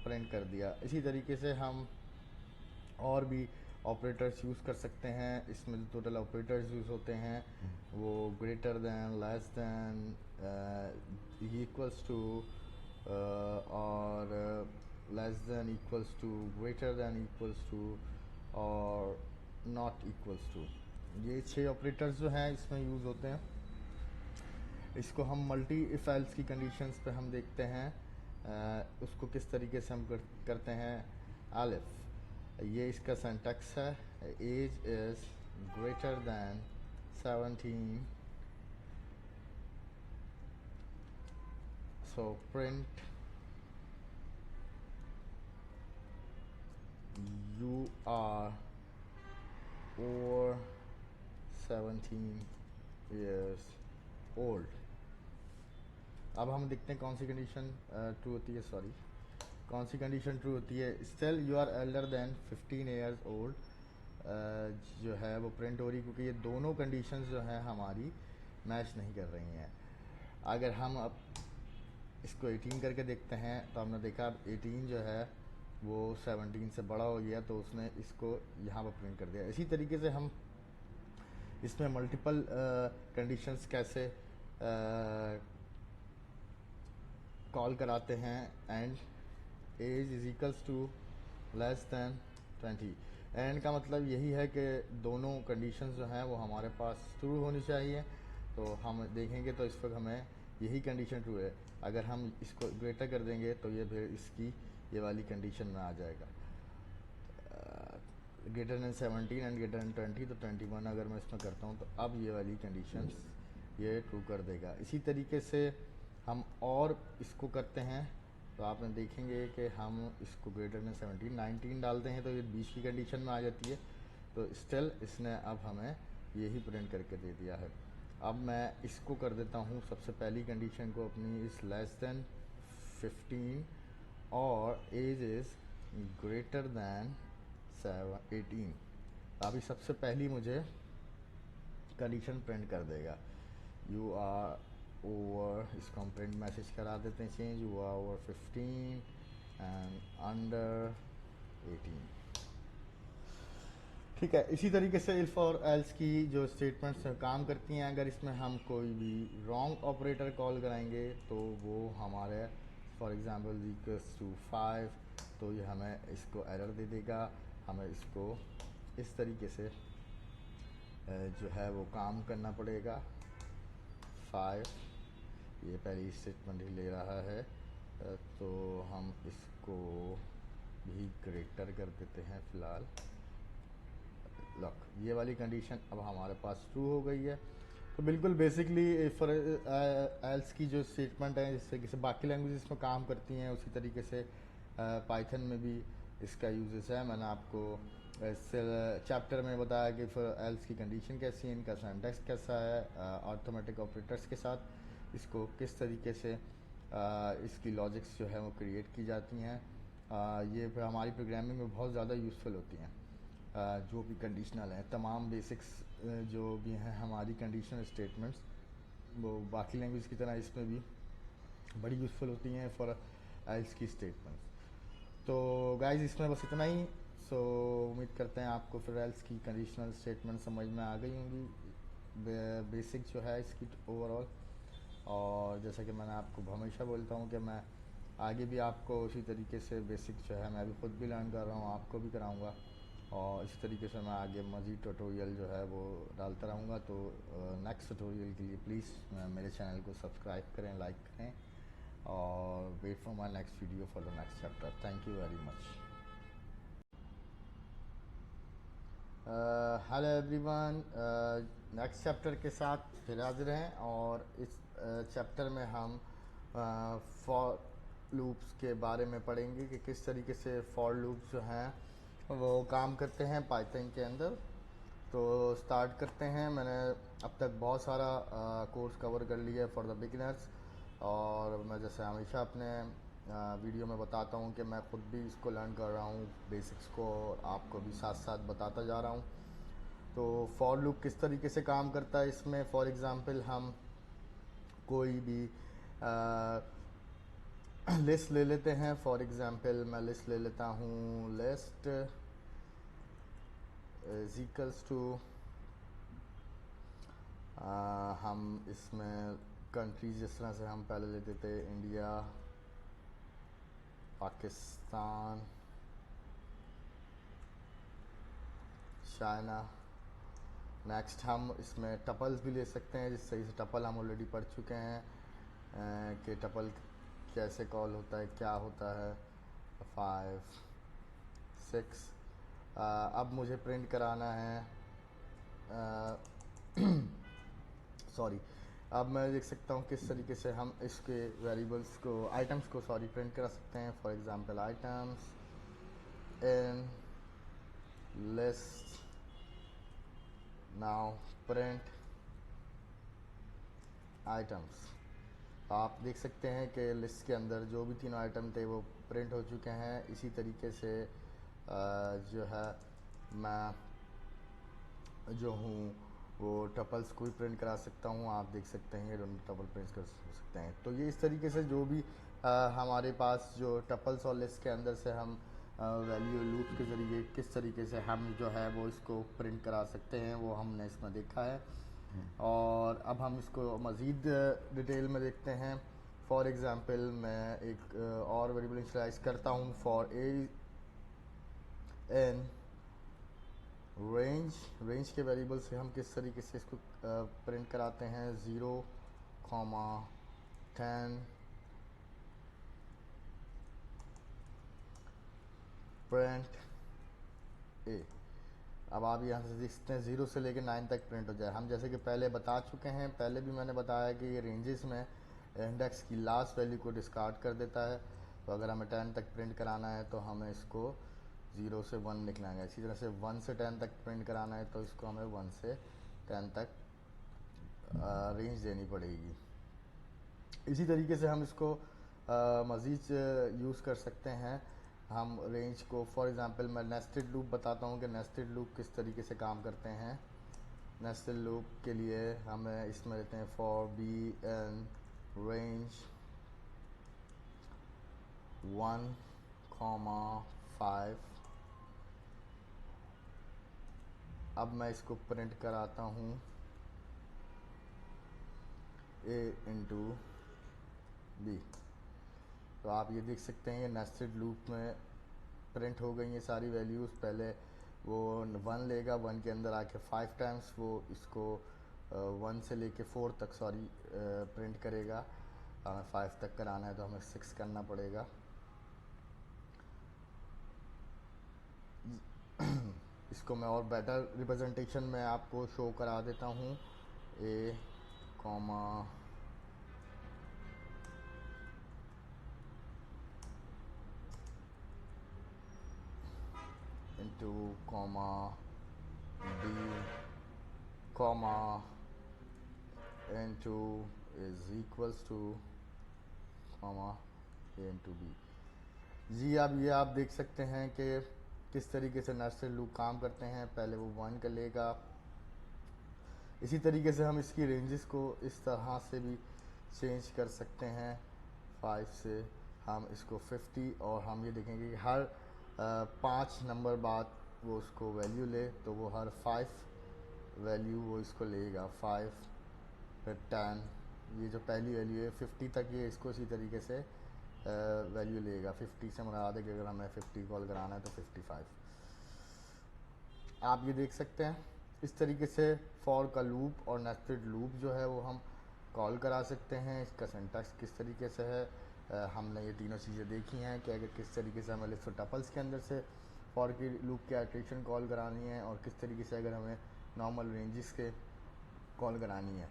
प्रिंट कर दिया। इसी तरीके से हम और भी ऑपरेटर्स यूज़ कर सकते हैं। इसमें जो टोटल ऑपरेटर्स यूज़ होते हैं वो greater than, less than, equals to, और less than equals to, greater than equals to, और नॉट इक्वल्स टू। ये 6 ऑपरेटर्स जो हैं इसमें यूज़ होते हैं। इसको हम मल्टी इफ एल्स की कंडीशंस पे हम देखते हैं उसको किस तरीके से हम करते हैं। अलिफ, ये इसका सिंटैक्स है, age is greater than 17, so print you are over 17 years old। अब हम देखते हैं कौन सी कंडीशन ट्रू होती है, सॉरी, कौन सी कंडीशन ट्रू होती है। Still you are elder then 15 years old, जो है वो प्रिंट हो रही, क्योंकि ये दोनों कंडीशंस जो हैं हमारी मैच नहीं कर रही हैं। अगर हम अब इसको 18 करके देखते हैं तो हमने देखा अब 18 जो है वो 17 से बड़ा हो गया, तो उसने इसको यहाँ पर प्रिंट कर दिया। इसी तरीके से हम इसमें मल्टीपल कंडीशंस कैसे कॉल कराते हैं। And age is equals to less than 20। And का मतलब यही है कि दोनों कंडीशंस जो हैं वो हमारे पास ट्रू होनी चाहिए। तो हम देखेंगे तो इस वक्त हमें यही कंडीशन ट्रू है। अगर हम इसको ग्रेटर कर देंगे तो ये फिर इसकी ये वाली कंडीशन में आ जाएगा, greater than 17 and greater than 20। तो 21 अगर मैं इसमें करता हूँ तो अब ये वाली कंडीशंस ये ट्रू कर देगा। इसी तरीके से हम और इसको करते हैं तो आपने देखेंगे कि हम इसको ग्रेटर दैन 17 19 डालते हैं तो ये 20 की कंडीशन में आ जाती है। तो स्टिल इसने अब हमें यही प्रिंट करके दे दिया है। अब मैं इसको कर देता हूँ सबसे पहली कंडीशन को अपनी इस लेस दैन 15 और एज इज़ ग्रेटर दैन 18। अभी सबसे पहली मुझे कंडीशन प्रिंट कर देगा, यू आर ओवर, इसको हम प्रिंट मैसेज करा देते हैं change, you are over 15 and under 18। ठीक है। इसी तरीके से इफ और एल्स की जो स्टेटमेंट्स काम करती हैं, अगर इसमें हम कोई भी रॉन्ग ऑपरेटर कॉल कराएंगे तो वो हमारे फॉर एग्जांपल इक्वल्स टू 5, तो ये हमें इसको एरर दे देगा। हमें इसको इस तरीके से जो है वो काम करना पड़ेगा। 5 ये पहली स्टेटमेंट ही ले रहा है, तो हम इसको भी ग्रेटर कर देते हैं फ़िलहाल। लॉक, ये वाली कंडीशन अब हमारे पास ट्रू हो गई है। तो बिल्कुल बेसिकली फॉर एल्स की जो स्टेटमेंट है जिससे कि बाकी लैंग्वेजेस में काम करती हैं उसी तरीके से पाइथन में भी इसका यूजेस है। मैंने आपको इस चैप्टर में बताया कि फॉर एल्स की कंडीशन कैसी है, इनका सिंटैक्स कैसा है, अर्थमेटिक ऑपरेटर्स के साथ इसको किस तरीके से इसकी लॉजिक्स जो है वो क्रिएट की जाती हैं। ये फिर हमारी प्रोग्रामिंग में बहुत ज़्यादा यूज़फुल होती हैं। जो भी कंडीशनल हैं, तमाम बेसिक्स जो भी हैं हमारी कंडीशनल स्टेटमेंट्स, वो बाकी लैंग्वेज की तरह इसमें भी बड़ी यूज़फुल होती हैं फॉर एल्स की स्टेटमेंट्स। तो गाइस इसमें बस इतना ही। सो उम्मीद करते हैं आपको फिर एल्स की कंडीशनल स्टेटमेंट समझ में आ गई होंगी, बेसिक जो है इसकी ओवरऑल। और जैसा कि मैंने आपको हमेशा बोलता हूँ कि मैं आगे भी आपको उसी तरीके से बेसिक जो है मैं भी खुद भी लर्न कर रहा हूँ, आपको भी कराऊँगा। और इस तरीके से मैं आगे मज़ीद ट्यूटोरियल जो है वो डालता रहूँगा। तो नेक्स्ट ट्यूटोरियल के लिए प्लीज़ मेरे चैनल को सब्सक्राइब करें, लाइक करें और wait for my next video for the next chapter. Thank you very much. Hello everyone, next chapter के साथ फिर हाजिर हैं और इस चैप्टर में हम फॉर लूप्स के बारे में पढ़ेंगे कि किस तरीके से फॉर लूप्स जो हैं वो काम करते हैं पाइथन के अंदर। तो स्टार्ट करते हैं। मैंने अब तक बहुत सारा कोर्स कवर कर लिया है फॉर द बिगिनर्स, और मैं जैसे हमेशा अपने वीडियो में बताता हूँ कि मैं ख़ुद भी इसको लर्न कर रहा हूँ बेसिक्स को, और आपको भी साथ साथ बताता जा रहा हूँ। तो फॉर लूप किस तरीके से काम करता है इसमें, फॉर एग्ज़ाम्पल हम कोई भी लिस्ट ले लेते हैं। फॉर एग्ज़ाम्पल मैं लिस्ट ले लेता हूँ, लिस्ट इज इक्वल्स टू, हम इसमें कंट्रीज जिस तरह से हम पहले लेते थे, इंडिया, पाकिस्तान, चाइना। नेक्स्ट हम इसमें टपल्स भी ले सकते हैं, जिस सही से टपल हम ऑलरेडी पढ़ चुके हैं कि टपल कैसे कॉल होता है, क्या होता है। 5 6 अब मुझे प्रिंट कराना है, सॉरी, अब मैं देख सकता हूँ किस तरीके से हम इसके वेरिएबल्स को, आइटम्स को प्रिंट करा सकते हैं। For example items in list, now print items. आप देख सकते हैं कि लिस्ट के अंदर जो भी तीनों आइटम थे वो प्रिंट हो चुके हैं। इसी तरीके से जो है मैं जो हूँ वो टपल्स को भी प्रिंट करा सकता हूँ। आप देख सकते हैं ये दोनों टपल प्रिंट कर सकते हैं। तो ये इस तरीके से जो भी हमारे पास जो टपल्स और लिस्ट के अंदर से हम वैल्यू लूप के ज़रिए किस तरीके से हम जो है वो इसको प्रिंट करा सकते हैं, वो हमने इसमें देखा है। और अब हम इसको मज़ीद डिटेल में देखते हैं। फॉर एग्ज़ाम्पल मैं एक और वेरिएबल इनिशियलाइज करता हूँ फॉर ए एन रेंज के वेरिएबल से हम किस तरीके से इसको प्रिंट कराते हैं। 0, 10 प्रिंट ए। अब आप यहाँ से देख सकते हैं 0 से लेकर 9 तक प्रिंट हो जाए। हम जैसे कि पहले बता चुके हैं, पहले भी मैंने बताया कि ये रेंजेस में इंडेक्स की लास्ट वैल्यू को डिस्कार्ड कर देता है। तो अगर हमें 10 तक प्रिंट कराना है तो हमें इसको 0 से 1 निकलाएंगे। इसी तरह से 1 से 10 तक प्रिंट कराना है तो इसको हमें 1 से 10 तक रेंज देनी पड़ेगी। इसी तरीके से हम इसको मज़ीद यूज़ कर सकते हैं। हम रेंज को फॉर एग्ज़ाम्पल मैं नेस्टेड लूप बताता हूँ कि नेस्टेड लूप किस तरीके से काम करते हैं। नेस्टेड लूप के लिए हमें इसमें लेते हैं फॉर बी एन रेंज 1, 5। अब मैं इसको प्रिंट कराता हूँ ए इंटू बी। तो आप ये देख सकते हैं ये नेस्टेड लूप में प्रिंट हो गई हैं सारी वैल्यूज़। पहले वो 1 लेगा, 1 के अंदर आके 5 टाइम्स वो इसको 1 से लेके 4 तक प्रिंट करेगा। हमें 5 तक कराना है तो हमें 6 करना पड़ेगा। इसको मैं और बेटर रिप्रेजेंटेशन में आपको शो करा देता हूँ। A comma into comma B comma into is equals to comma A into B. जी अब ये आप देख सकते हैं कि किस तरीके से नेस्टेड लूप काम करते हैं। पहले वो 1 कर लेगा। इसी तरीके से हम इसकी रेंजेस को इस तरह से भी चेंज कर सकते हैं। 5 से हम इसको 50 और हम ये देखेंगे कि हर 5 नंबर बाद वो उसको वैल्यू ले तो वो हर 5 वैल्यू वो इसको लेगा। 5 फिर 10, ये जो पहली वैल्यू है 50 तक ये इसको इसी तरीके से वैल्यू लेगा। 50 से मुराद है कि अगर हमें 50 कॉल कराना है तो 55। आप ये देख सकते हैं इस तरीके से फॉर का लूप और नेस्टेड लूप जो है वो हम कॉल करा सकते हैं। इसका सिंटैक्स किस तरीके से है, हमने ये तीनों चीज़ें देखी हैं कि अगर किस तरीके से हमें लिस्ट टपल्स के अंदर से फॉर की लूप की इटरेशन कॉल करानी है और किस तरीके से अगर हमें नॉर्मल रेंजेस के कॉल करानी है।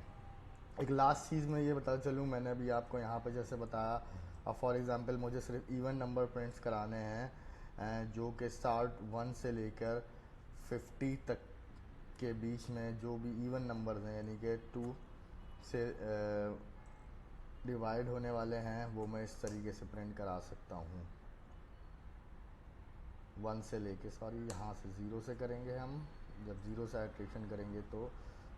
एक लास्ट चीज़ मैं ये बता चलूँ, मैंने अभी आपको यहाँ पे जैसे बताया, अब फॉर एग्ज़ाम्पल मुझे सिर्फ इवन नंबर प्रिंट्स कराने हैं जो कि स्टार्ट 1 से लेकर 50 तक के बीच में जो भी इवन नंबर्स हैं, यानी कि 2 से डिवाइड होने वाले हैं, वो मैं इस तरीके से प्रिंट करा सकता हूँ। 1 से लेके यहाँ से 0 से करेंगे हम। जब 0 से इटरेशन करेंगे तो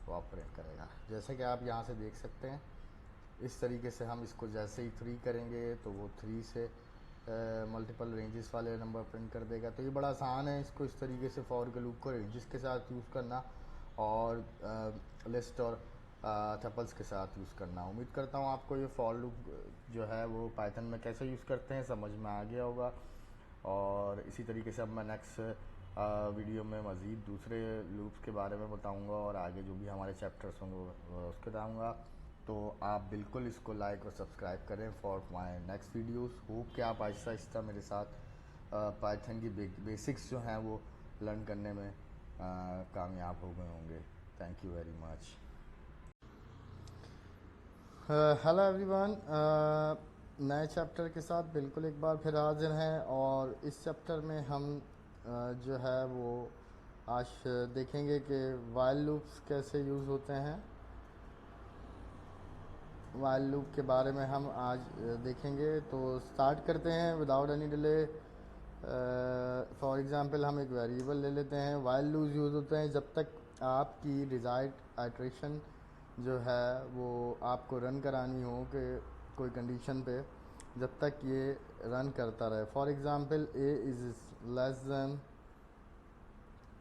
वो आप प्रिंट करेगा। जैसे कि आप यहाँ से देख सकते हैं इस तरीके से हम इसको जैसे ही 3 करेंगे तो वो 3 से मल्टीपल रेंजेस वाले नंबर प्रिंट कर देगा। तो ये बड़ा आसान है इसको इस तरीके से फॉर के लूप को रेंजेस के साथ यूज़ करना और लिस्ट और टपल्स के साथ यूज़ करना। उम्मीद करता हूँ आपको ये फॉर लूप जो है वो पाइथन में कैसे यूज़ करते हैं समझ में आ गया होगा। और इसी तरीके से अब मैं नेक्स्ट वीडियो में मज़ीद दूसरे लूप्स के बारे में बताऊंगा और आगे जो भी हमारे चैप्टर्स होंगे उसके बताऊंगा। तो आप बिल्कुल इसको लाइक और सब्सक्राइब करें for my next videos. Hope कि आप आहिस्ता आहिस्ता मेरे साथ पाइथन की बेसिक्स जो हैं वो लर्न करने में कामयाब हो गए होंगे। Thank you very much. Hello everyone, नए चैप्टर के साथ बिल्कुल एक बार फिर हाजिर हैं और इस चैप्टर में हम जो है वो आज देखेंगे कि वाइल लूप्स कैसे यूज़ होते हैं। वाइल लूप के बारे में हम आज देखेंगे। तो स्टार्ट करते हैं without any delay. For example हम एक वेरिएबल ले लेते हैं। वाइल लूप यूज़ होते हैं जब तक आपकी डिज़ायर्ड आइट्रेशन जो है वो आपको रन करानी हो कि कोई कंडीशन पे, जब तक ये रन करता रहे। For example a is less than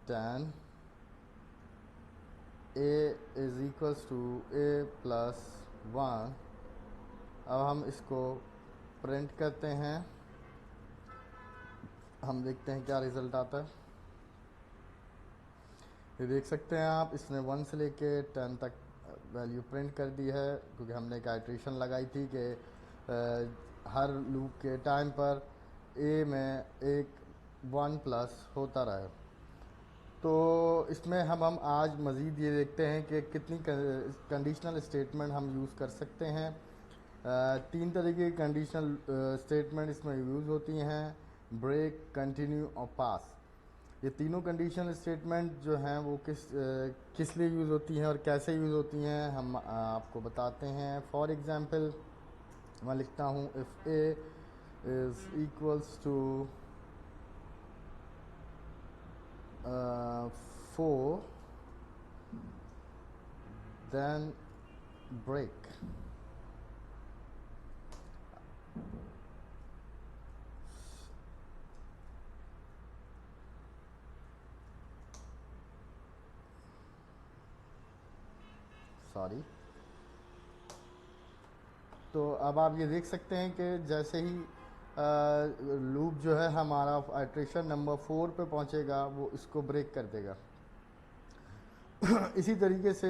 10, a is equals to a plus 1। अब हम इसको प्रिंट करते हैं, हम देखते हैं क्या रिज़ल्ट आता है। ये देख सकते हैं आप, इसने 1 से लेके 10 तक वैल्यू प्रिंट कर दी है, क्योंकि हमने एक आइट्रेशन लगाई थी कि हर लूप के टाइम पर ए में एक 1 प्लस होता रहे। तो इसमें हम आज मज़ीद ये देखते हैं कि कितनी कंडीशनल स्टेटमेंट हम यूज़ कर सकते हैं। 3 तरीके की कंडीशनल स्टेटमेंट इसमें यूज़ होती हैं: ब्रेक, कंटिन्यू और पास। ये तीनों कंडीशनल स्टेटमेंट जो हैं वो किस लिए यूज़ होती हैं और कैसे यूज़ होती हैं हम आपको बताते हैं। फॉर एग्ज़ाम्पल मैं लिखता हूँ if a is equals to 4 then break। Sorry. तो अब आप ये देख सकते हैं कि जैसे ही लूप जो है हमारा आइट्रेशन नंबर 4 पे पहुंचेगा वो इसको ब्रेक कर देगा। इसी तरीके से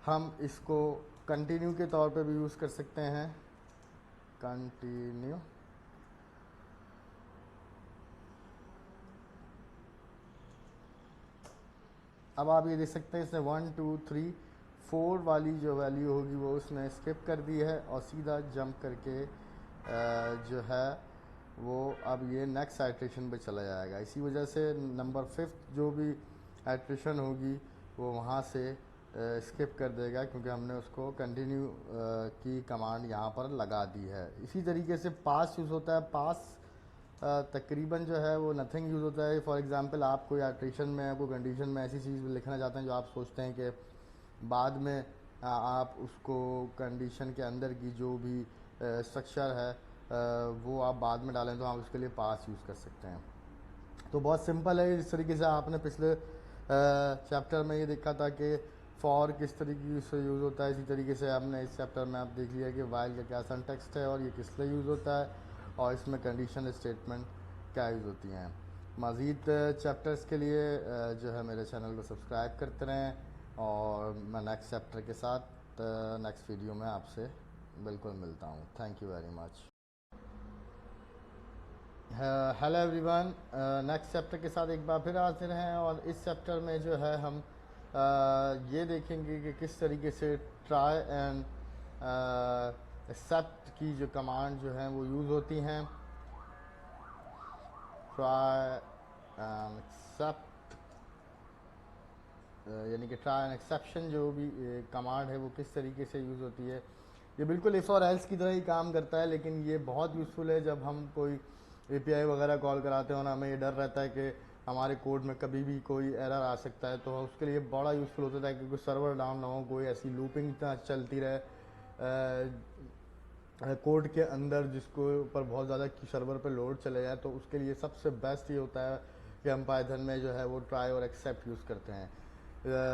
हम इसको कंटिन्यू के तौर पे भी यूज़ कर सकते हैं। कंटिन्यू, अब आप ये देख सकते हैं इसने 1 2 3 4 वाली जो वैल्यू होगी वो उसने स्किप कर दी है और सीधा जंप करके जो है वो अब ये नेक्स्ट आइट्रेशन पे चला जाएगा। इसी वजह से नंबर 5 जो भी आइट्रेशन होगी वो वहाँ से स्किप कर देगा, क्योंकि हमने उसको कंटिन्यू की कमांड यहाँ पर लगा दी है। इसी तरीके से पास यूज़ होता है। पास तकरीबन जो है वो नथिंग यूज़ होता है। फॉर एग्ज़ाम्पल आप कोई आइट्रेशन में कोई कंडीशन में ऐसी चीज़ लिखना चाहते हैं जो आप सोचते हैं कि बाद में आप उसको कंडीशन के अंदर की जो भी स्ट्रक्चर है वो आप बाद में डालें, तो आप उसके लिए पास यूज़ कर सकते हैं। तो बहुत सिंपल है। इस तरीके से आपने पिछले चैप्टर में ये देखा था कि फॉर किस तरीके से यूज़ होता है, इसी तरीके से आपने इस चैप्टर में आप देख लिया कि वाइल का क्या सिंटैक्स है और ये किस लिए यूज़ होता है और इसमें कंडीशनल स्टेटमेंट क्या यूज़ होती हैं। मज़ीद चैप्टर्स के लिए जो है मेरे चैनल को सब्सक्राइब करते रहें और मैं नेक्स्ट चैप्टर के साथ नेक्स्ट वीडियो में आपसे बिल्कुल मिलता हूँ। Thank you very much. Hello everyone, next chapter के साथ एक बार फिर हाजिर हैं और इस चैप्टर में जो है हम ये देखेंगे कि किस तरीके से ट्राई एंड एक्सेप्ट की जो कमांड जो हैं वो यूज़ होती हैं। ट्राई एंड एक्सेप्ट यानी कि ट्राई एंड एक्सेप्शन जो भी कमांड है वो किस तरीके से यूज़ होती है। ये बिल्कुल इफ़ और एल्स की तरह ही काम करता है, लेकिन ये बहुत यूज़फुल है जब हम कोई एपीआई वगैरह कॉल कराते हो ना, हमें ये डर रहता है कि हमारे कोड में कभी भी कोई एरर आ सकता है। तो उसके लिए बड़ा यूज़फुल होता है कि कोई सर्वर डाउन ना हो, कोई ऐसी लूपिंग चलती रहे कोड के अंदर जिसको ऊपर बहुत ज़्यादा सर्वर पे लोड चले जाए। तो उसके लिए सबसे बेस्ट ये होता है कि हम पाइथन में जो है वो ट्राई और एक्सेप्ट यूज़ करते हैं।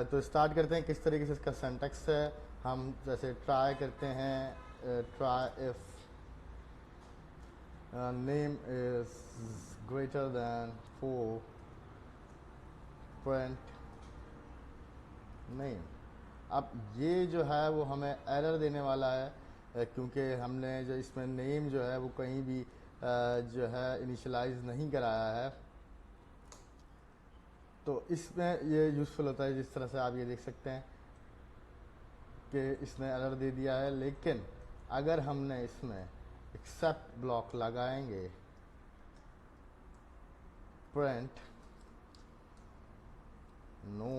तो स्टार्ट करते हैं किस तरीके से इसका सिंटैक्स है। हम जैसे ट्राई करते हैं, try if name is greater than 4 print name. अब ये जो है वो हमें एरर देने वाला है, क्योंकि हमने जो इसमें नेम जो है वो कहीं भी जो है इनिशियलाइज नहीं कराया है। तो इसमें ये यूज़फुल होता है, जिस तरह से आप ये देख सकते हैं कि इसने एरर दे दिया है। लेकिन अगर हमने इसमें एक्सेप्ट ब्लॉक लगाएंगे, print know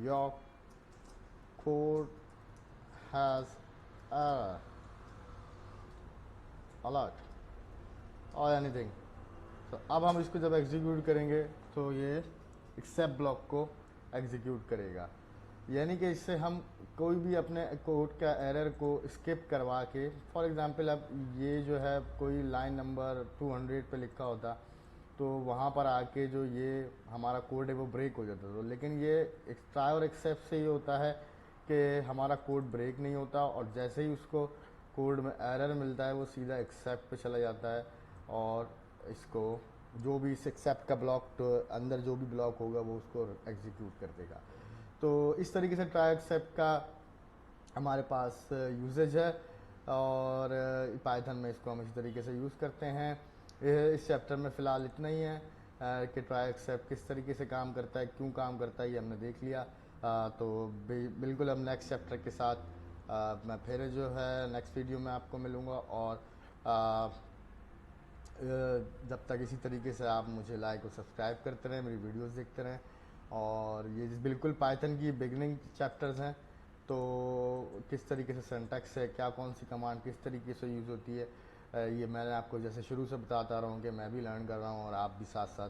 your code has error alert और एनीथिंग, तो अब हम इसको जब एग्जीक्यूट करेंगे तो ये एक्सेप्ट ब्लॉक को एग्जीक्यूट करेगा। यानी कि इससे हम कोई भी अपने कोड का एरर को स्किप करवा के, फॉर एग्जांपल अब ये जो है कोई लाइन नंबर 200 पे लिखा होता, तो वहाँ पर आके जो ये हमारा कोड है वो ब्रेक हो जाता था। लेकिन ये ट्राई और एक्सेप्ट से ये होता है कि हमारा कोड ब्रेक नहीं होता, और जैसे ही उसको कोड में एरर मिलता है वो सीधा एक्सेप्ट पे चला जाता है, और इसको जो भी इस एक्सेप्ट का ब्लॉक, तो अंदर जो भी ब्लॉक होगा वो उसको एग्जीक्यूट कर देगा। तो इस तरीके से ट्राई एक्सेप्ट का हमारे पास यूजेज है, और पाइथन में इसको हम इस तरीके से यूज़ करते हैं। इस चैप्टर में फ़िलहाल इतना ही है कि ट्राई एक्सेप्ट किस तरीके से काम करता है, क्यों काम करता है, ये हमने देख लिया। तो बिल्कुल अब नेक्स्ट चैप्टर के साथ मैं फिर जो है नेक्स्ट वीडियो में आपको मिलूँगा। और जब तक इसी तरीके से आप मुझे लाइक और सब्सक्राइब करते रहें, मेरी वीडियोस देखते रहें। और ये बिल्कुल पाइथन की बिगनिंग चैप्टर्स हैं, तो किस तरीके से सिंटैक्स है, क्या कौन सी कमांड किस तरीके से यूज़ होती है, ये मैंने आपको जैसे शुरू से बताता रहा हूँ कि मैं भी लर्न कर रहा हूँ, और आप भी साथ साथ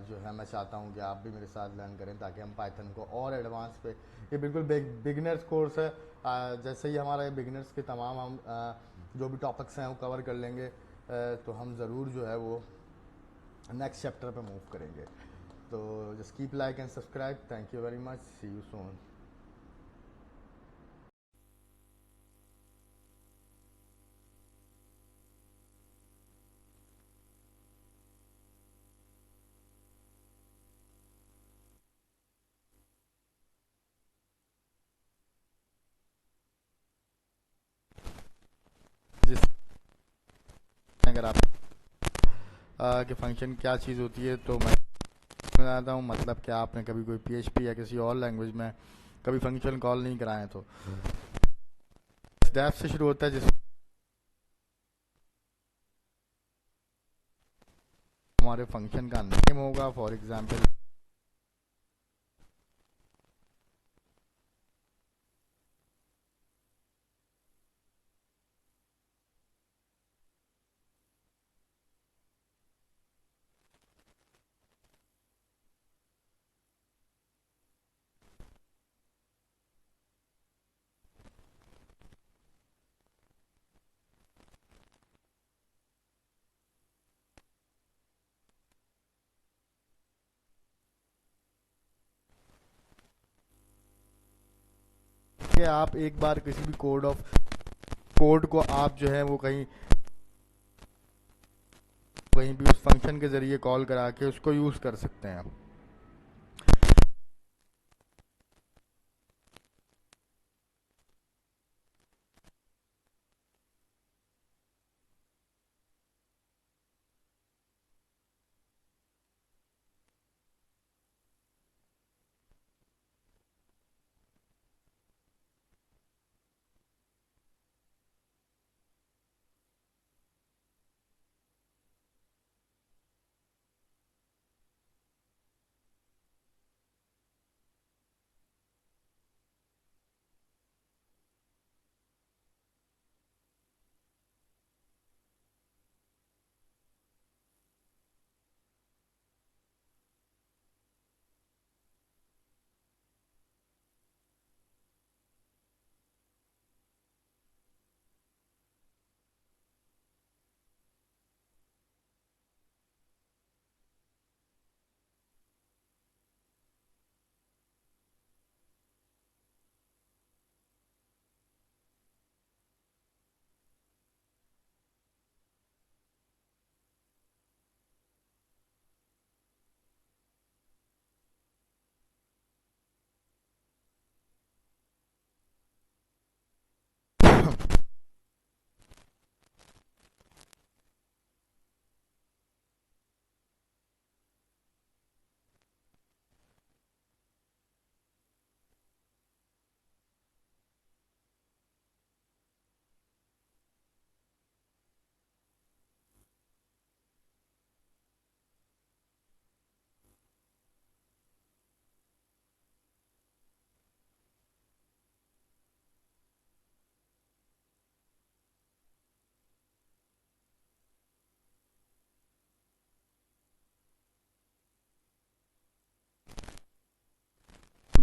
जो है मैं चाहता हूँ कि आप भी मेरे साथ लर्न करें, ताकि हम पाइथन को और एडवांस पे, ये बिल्कुल बिगनर्स कोर्स है। जैसे ही हमारा ये बिगनर्स के तमाम हम जो भी टॉपिक्स हैं वो कवर कर लेंगे, तो हम ज़रूर जो है वो नेक्स्ट चैप्टर पे मूव करेंगे। तो just keep like and subscribe. Thank you very much, see you soon. जिस अगर आप कि फंक्शन क्या चीज़ होती है, तो मैं बताता हूँ। मतलब कि आपने कभी कोई PHP या किसी और लैंग्वेज में कभी फंक्शन कॉल नहीं कराए, तो डेफ से शुरू होता है, जिस हमारे फंक्शन का नेम होगा। फॉर एग्जांपल कि आप एक बार किसी भी कोड को आप जो है वो कहीं कहीं भी उस फंक्शन के ज़रिए कॉल करा के उसको यूज़ कर सकते हैं।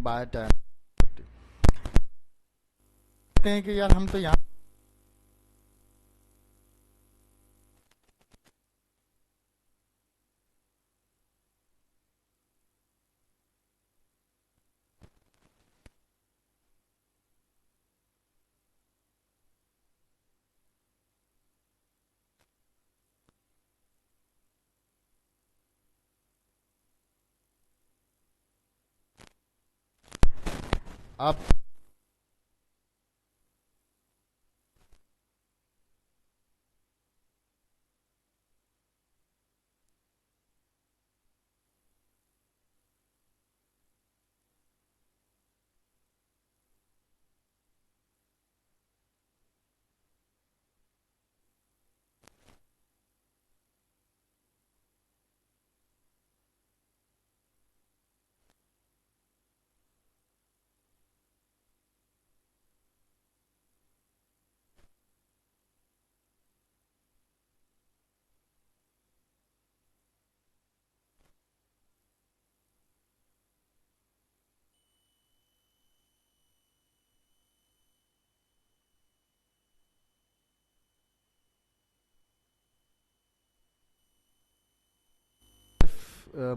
बाय 10 कहते हैं कि यार हम तो यहाँ आप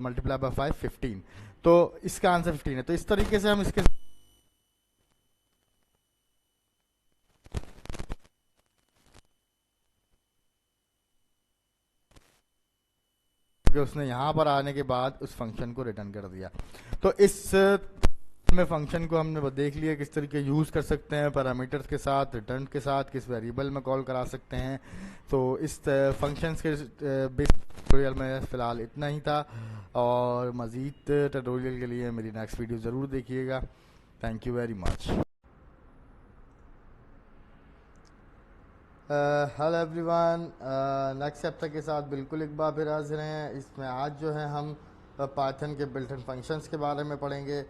मल्टीप्लाई बाय 5 15, तो इसका आंसर 15 है। तो इस तरीके से हम इसके उसने यहाँ पर आने के बाद उस फंक्शन को रिटर्न कर दिया। तो इस में फंक्शन को हमने देख लिया किस तरीके यूज़ कर सकते हैं, पैरामीटर्स के साथ, रिटर्न के साथ, किस वेरिएबल में कॉल करा सकते हैं। तो इस फंक्शंस के बेसिक ट्यूटोरियल में फ़िलहाल इतना ही था, और मज़ीद ट्यूटोरियल के लिए मेरी नेक्स्ट वीडियो ज़रूर देखिएगा। Thank you very much. Hello everyone, next chapter के साथ बिल्कुल एक बार फिर हाजिर हैं। इसमें आज जो है हम पाइथन के बिल्ट इन फंक्शंस के बारे में पढ़ेंगे।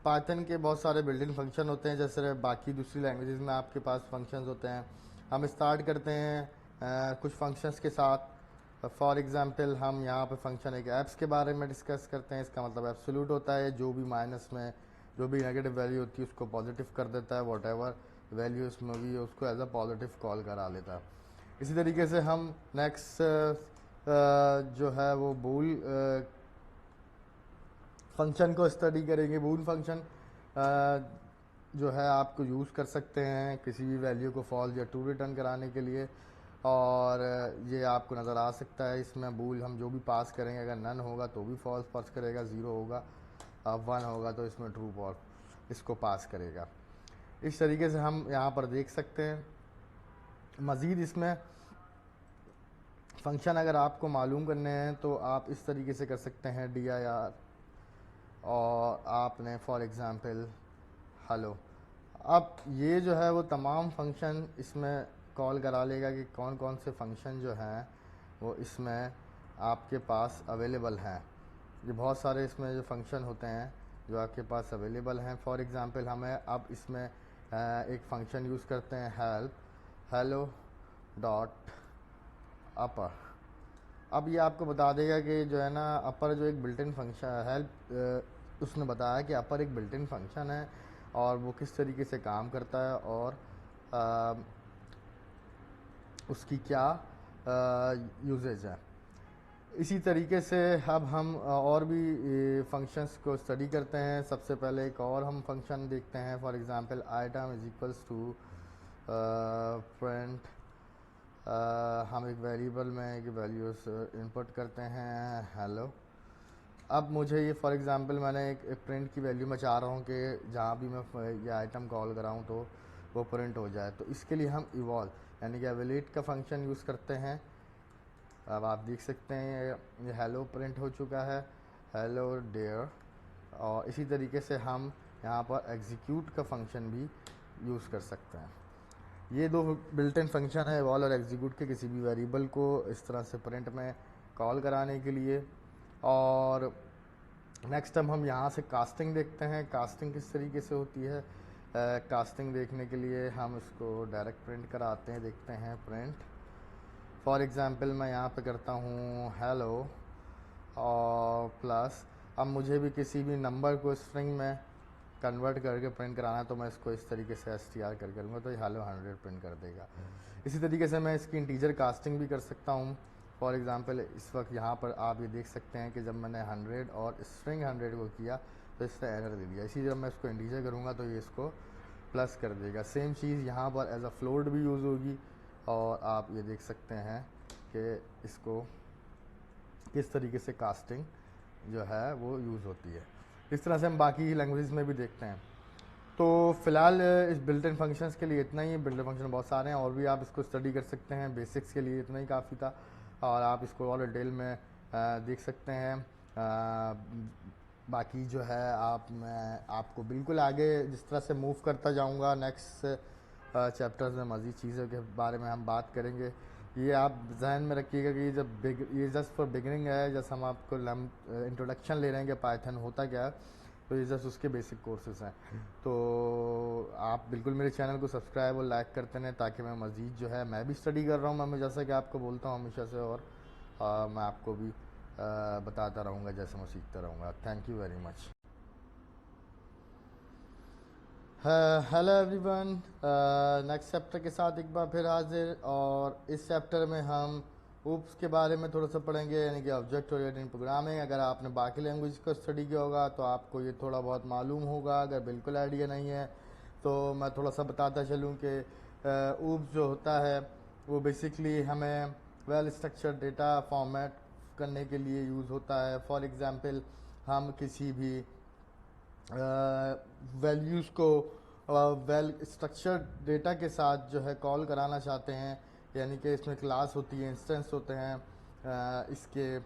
पाइथन के बहुत सारे बिल्ट इन फंक्शन होते हैं, जैसे बाकी दूसरी लैंग्वेजेस में आपके पास फंक्शंस होते हैं। हम स्टार्ट करते हैं कुछ फंक्शंस के साथ। फॉर एग्जांपल हम यहाँ पे फंक्शन एक ऐप्स के बारे में डिस्कस करते हैं। इसका मतलब एब्सोल्यूट होता है, जो भी माइनस में जो भी नेगेटिव वैल्यू होती है उसको पॉजिटिव कर देता है, वॉट एवर वैल्यू उसमें भी उसको एज अ पॉजिटिव कॉल करा लेता है। इसी तरीके से हम नेक्स्ट जो है वो बूल फंक्शन को स्टडी करेंगे। बूल फंक्शन जो है आपको यूज़ कर सकते हैं किसी भी वैल्यू को फॉल्स या ट्रू रिटर्न कराने के लिए, और ये आपको नज़र आ सकता है। इसमें बूल हम जो भी पास करेंगे, अगर नन होगा तो भी फॉल्स पास करेगा, ज़ीरो होगा, 1 होगा तो इसमें ट्रू फॉल्स इसको पास करेगा। इस तरीके से हम यहाँ पर देख सकते हैं। मज़ीद इसमें फंक्शन अगर आपको मालूम करने हैं तो आप इस तरीके से कर सकते हैं dir, और आपने फॉर एग्ज़ाम्पल हेलो। अब ये जो है वो तमाम फंक्शन इसमें कॉल करा लेगा कि कौन कौन से फंक्शन जो हैं वो इसमें आपके पास अवेलेबल हैं। ये बहुत सारे इसमें जो फंक्शन होते हैं जो आपके पास अवेलेबल हैं। फॉर एग्ज़ाम्पल हमें अब इसमें एक फ़ंक्शन यूज़ करते हैं हेलो डॉट अपर। अब ये आपको बता देगा कि जो है ना अपर जो एक बिल्ट इन फंक्शन हेल्प, उसने बताया कि अपर एक बिल्ट इन फंक्शन है और वो किस तरीके से काम करता है और उसकी क्या यूजेज है। इसी तरीके से अब हम और भी फंक्शंस को स्टडी करते हैं। सबसे पहले एक और हम फंक्शन देखते हैं। For example item is equals to print, हम एक वेरिएबल में एक वैल्यूज इनपुट करते हैं हेलो। अब मुझे ये फॉर एग्ज़ाम्पल मैंने एक प्रिंट की वैल्यू में चाह रहा हूँ कि जहाँ भी मैं ये आइटम कॉल कराऊँ तो वो प्रिंट हो जाए। तो इसके लिए हम इवॉल्व यानी कि एवेलेट का फंक्शन यूज़ करते हैं। अब आप देख सकते हैं ये हेलो प्रिंट हो चुका है, हेलो डेयर। और इसी तरीके से हम यहाँ पर एग्जीक्यूट का फंक्शन भी यूज़ कर सकते हैं। ये दो बिल्ट इन फंक्शन है इवॉल्व और एग्जीक्यूट के, किसी भी वेरिएबल को इस तरह से प्रिंट में कॉल कराने के लिए। और नेक्स्ट हम यहाँ से कास्टिंग देखते हैं। कास्टिंग किस तरीके से होती है। कास्टिंग देखने के लिए हम इसको डायरेक्ट प्रिंट कराते हैं, देखते हैं प्रिंट। फॉर एग्ज़ाम्पल मैं यहाँ पे करता हूँ हेलो और प्लस। अब मुझे भी किसी भी नंबर को स्ट्रिंग में कन्वर्ट करके प्रिंट कराना है तो मैं इसको इस तरीके से str कर करूँगा तो ये हेलो 100 प्रिंट कर देगा। इसी तरीके से मैं इसकी इंटीजर कास्टिंग भी कर सकता हूँ। फॉर एग्जांपल इस वक्त यहाँ पर आप ये देख सकते हैं कि जब मैंने 100 और स्ट्रिंग 100 को किया तो इसने एरर दे दिया। इसी जब मैं इसको इंटीजर करूँगा तो ये इसको प्लस कर देगा। सेम चीज़ यहाँ पर एज अ फ्लोट भी यूज़ होगी और आप ये देख सकते हैं कि इसको किस तरीके से कास्टिंग जो है वो यूज़ होती है। इस तरह से हम बाकी लैंग्वेजेस में भी देखते हैं। तो फ़िलहाल इस बिल्ट इन फंक्शंस के लिए इतना ही। बिल्ट इन फंक्शन बहुत सारे हैं और भी आप इसको स्टडी कर सकते हैं। बेसिक्स के लिए इतना ही काफ़ी था और आप इसको और डिटेल में देख सकते हैं। बाकी जो है मैं आपको बिल्कुल आगे जिस तरह से मूव करता जाऊंगा नेक्स्ट चैप्टर्स में मज़ीद चीज़ों के बारे में हम बात करेंगे। ये आप जहन में रखिएगा कि जब ये जस्ट फॉर बिगिनिंग है, जैसे हम आपको इंट्रोडक्शन ले रहे हैं कि पाइथन होता क्या है, तो ये जस्ट उसके बेसिक कोर्सेज हैं। तो आप बिल्कुल मेरे चैनल को सब्सक्राइब और लाइक करते रहें ताकि मैं मज़ीद जो है मैं भी स्टडी कर रहा हूँ, मैं जैसा कि आपको बोलता हूँ हमेशा से, और मैं आपको भी बताता रहूँगा जैसे मैं सीखता रहूँगा। Thank you very much. Hello everyone, next chapter के साथ एक बार फिर हाजिर। और इस चैप्टर में हम ऊप्स के बारे में थोड़ा सा पढ़ेंगे, यानी कि ऑब्जेक्ट ओरिएंटेड प्रोग्रामिंग। अगर आपने बाकी लैंग्वेज को स्टडी किया होगा तो आपको ये थोड़ा बहुत मालूम होगा। अगर बिल्कुल आइडिया नहीं है तो मैं थोड़ा सा बताता चलूँ कि ऊप्स जो होता है वो बेसिकली हमें वेल स्ट्रक्चर्ड डेटा फॉर्मेट करने के लिए यूज़ होता है। फॉर एग्ज़ाम्पल हम किसी भी वैल्यूज़ को वेल स्ट्रक्चर्ड डेटा के साथ जो है कॉल कराना चाहते हैं, यानी कि इसमें क्लास होती है, इंस्टेंस होते हैं इसके।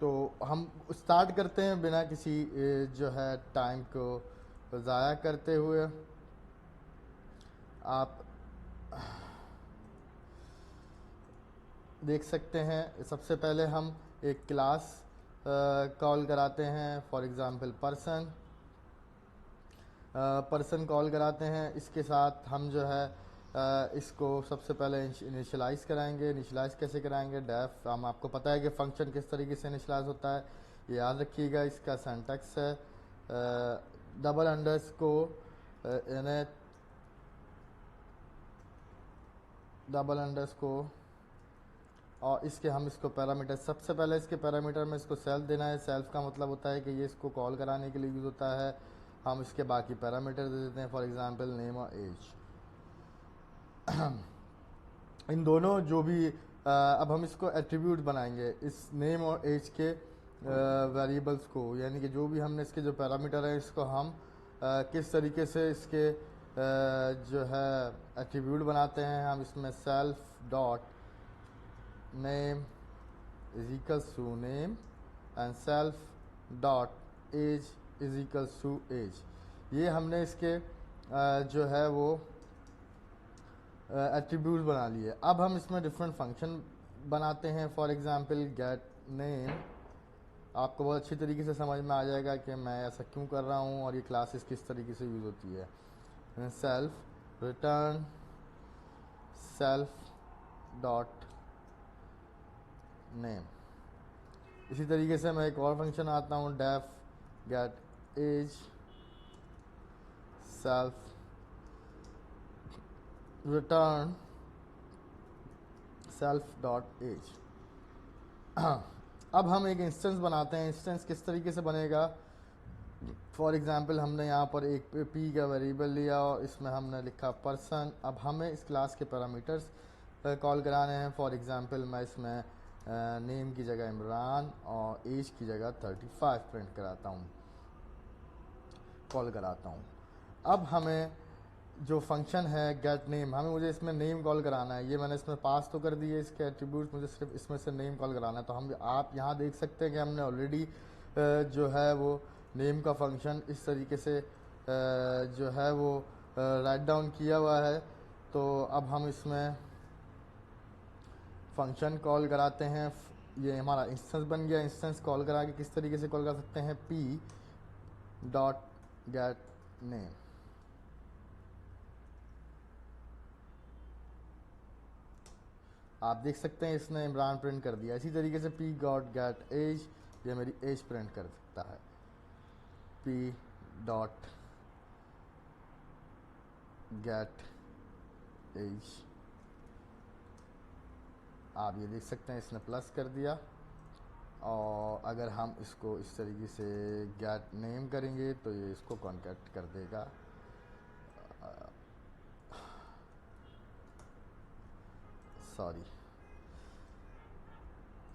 तो हम स्टार्ट करते हैं बिना किसी जो है टाइम को ज़ाया करते हुए। आप देख सकते हैं सबसे पहले हम एक क्लास कॉल कराते हैं। फॉर एग्ज़ाम्पल पर्सन कॉल कराते हैं। इसके साथ हम जो है इसको सबसे पहले इनिशियलाइज़ कराएंगे। इनिशियलाइज़ कैसे कराएंगे? डेफ, हम आपको पता है कि फ़ंक्शन किस तरीके से इनिशियलाइज़ होता है, ये याद रखिएगा। इसका सिंटैक्स है डबल अंडरस्कोर यानी डबल अंडरस्कोर, और इसके हम इसको पैरामीटर, सबसे पहले इसके पैरामीटर में इसको सेल्फ देना है। सेल्फ का मतलब होता है कि ये इसको कॉल कराने के लिए यूज़ होता है। हम इसके बाकी पैरामीटर दे देते हैं, फॉर एग्जांपल नेम और एज। इन दोनों जो भी अब हम इसको एट्रीब्यूट बनाएंगे इस नेम और एज के वेरिएबल्स को, यानी कि जो भी हमने इसके जो पैरामीटर है इसको हम किस तरीके से इसके जो है एट्रीब्यूट बनाते हैं। हम इसमें self dot name is equals to name and self dot age is equals to age, ये हमने इसके जो है वो एट्रीब्यूट बना लिए। अब हम इसमें डिफरेंट फंक्शन बनाते हैं। फॉर एग्जांपल गेट नेम, आपको बहुत अच्छी तरीके से समझ में आ जाएगा कि मैं ऐसा क्यों कर रहा हूँ और ये क्लासेस किस तरीके से यूज़ होती है। Self return self dot name. इसी तरीके से मैं एक और फंक्शन आता हूँ, def get age self return self dot age. अब हम एक इंस्टेंस बनाते हैं। इंस्टेंस किस तरीके से बनेगा? फॉर एग्जांपल हमने यहाँ पर एक पी का वेरिएबल लिया और इसमें हमने लिखा पर्सन। अब हमें इस क्लास के पैरामीटर्स कॉल कराने हैं। फॉर एग्जांपल मैं इसमें नेम की जगह इमरान और एज की जगह 35 प्रिंट कराता हूँ, कॉल कराता हूँ। अब हमें जो फंक्शन है गेट नेम, मुझे इसमें नेम कॉल कराना है। ये मैंने इसमें पास तो कर दिए इसके एट्रीब्यूट, मुझे सिर्फ इसमें से नेम कॉल कराना है। तो हम आप यहाँ देख सकते हैं कि हमने ऑलरेडी जो है वो नेम का फंक्शन इस तरीके से जो है वो राइट डाउन किया हुआ है। तो अब हम इसमें फंक्शन कॉल कराते हैं। ये हमारा इंस्टेंस बन गया। इंस्टेंस कॉल करा के किस तरीके से कॉल कर सकते हैं? P dot gate name. आप देख सकते हैं इसने इमरान प्रिंट कर दिया। इसी तरीके से पी डॉट गेट एज, ये मेरी एज प्रिंट कर सकता है। पी डॉट गेट एज, आप ये देख सकते हैं इसने प्लस कर दिया। और अगर हम इसको इस तरीके से गेट नेम करेंगे तो ये इसको कॉन्टैक्ट कर देगा। सॉरी,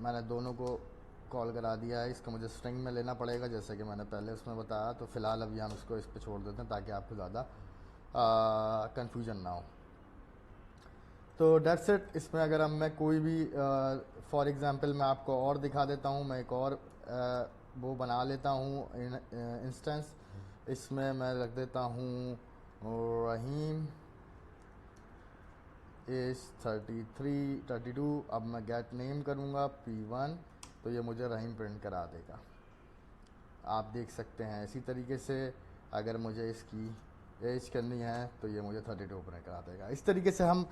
मैंने दोनों को कॉल करा दिया है, इसको मुझे स्ट्रिंग में लेना पड़ेगा जैसे कि मैंने पहले उसमें बताया। तो फ़िलहाल अभी हम इसको इस पे छोड़ देते हैं ताकि आपको ज़्यादा कन्फ्यूजन ना हो। तो डेट्स इट। इसमें अगर हम मैं कोई भी फॉर एग्ज़ाम्पल मैं आपको और दिखा देता हूँ, मैं एक और वो बना लेता हूँ इंस्टेंस। इसमें मैं रख देता हूँ रहीम एज 32। अब मैं गेट नेम करूँगा P1, तो ये मुझे रहीम प्रिंट करा देगा। आप देख सकते हैं इसी तरीके से अगर मुझे इसकी एज करनी है तो ये मुझे 32 प्रिंट करा देगा। इस तरीके से हम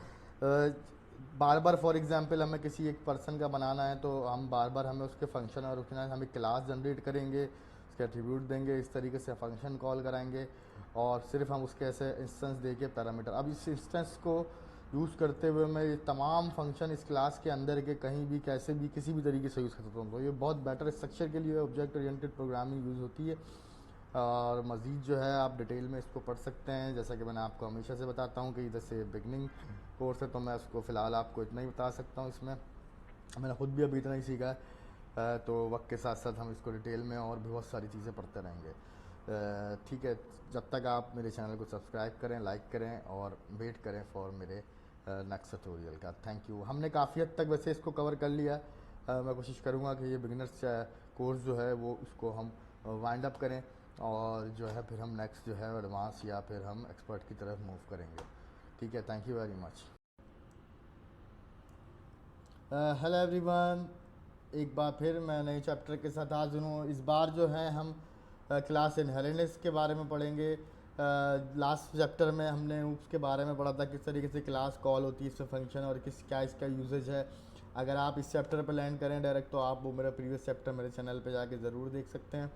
बार बार फॉर एग्जांपल हमें किसी एक पर्सन का बनाना है तो हम बार बार हमें उसके फंक्शन और उसके हम एक क्लास जनरेट करेंगे, उसके एट्रीब्यूट देंगे, इस तरीके से फंक्शन कॉल कराएंगे और सिर्फ हम उसके ऐसे इंस्टेंस दे के पैरामीटर। अब इस इंस्टेंस को यूज़ करते हुए मैं ये तमाम फंक्शन इस क्लास के अंदर के कहीं भी कैसे भी किसी भी तरीके से यूज़ कर सकता हूँ। तो ये बहुत बेटर स्ट्रक्चर के लिए ऑब्जेक्ट ओरिएंटेड प्रोग्रामिंग यूज़ होती है। और मज़ीद जो है आप डिटेल में इसको पढ़ सकते हैं। जैसा कि मैंने आपको हमेशा से बताता हूँ कि इधर से बिगनिंग कोर्स है तो मैं उसको फ़िलहाल आपको इतना ही बता सकता हूँ। इसमें मैंने ख़ुद भी अभी इतना ही सीखा है, तो वक्त के साथ साथ हम इसको डिटेल में और भी बहुत सारी चीज़ें पढ़ते रहेंगे। ठीक है, जब तक आप मेरे चैनल को सब्सक्राइब करें, लाइक करें और वेट करें फॉर मेरे नेक्स्ट ट्यूटोरियल का। Thank you. हमने काफ़ी हद तक वैसे इसको कवर कर लिया। मैं कोशिश करूँगा कि ये बिगिनर्स कोर्स जो है वो इसको हम वाइंड अप करें और जो है फिर हम नेक्स्ट जो है एडवांस या फिर हम एक्सपर्ट की तरफ मूव करेंगे। ठीक है, thank you very much. Hello everyone, एक बार फिर मैं नए चैप्टर के साथ हाजिर हूँ। इस बार जो है हम क्लास इनहेरिटेंस के बारे में पढ़ेंगे। लास्ट चैप्टर में हमने उसके बारे में पढ़ा था किस तरीके से क्लास कॉल होती है, इसमें फंक्शन और किस क्या इसका यूजेज है। अगर आप इस चैप्टर पर लैंड करें डायरेक्ट तो आप वो मेरा प्रीवियस चैप्टर मेरे चैनल पे जाके ज़रूर देख सकते हैं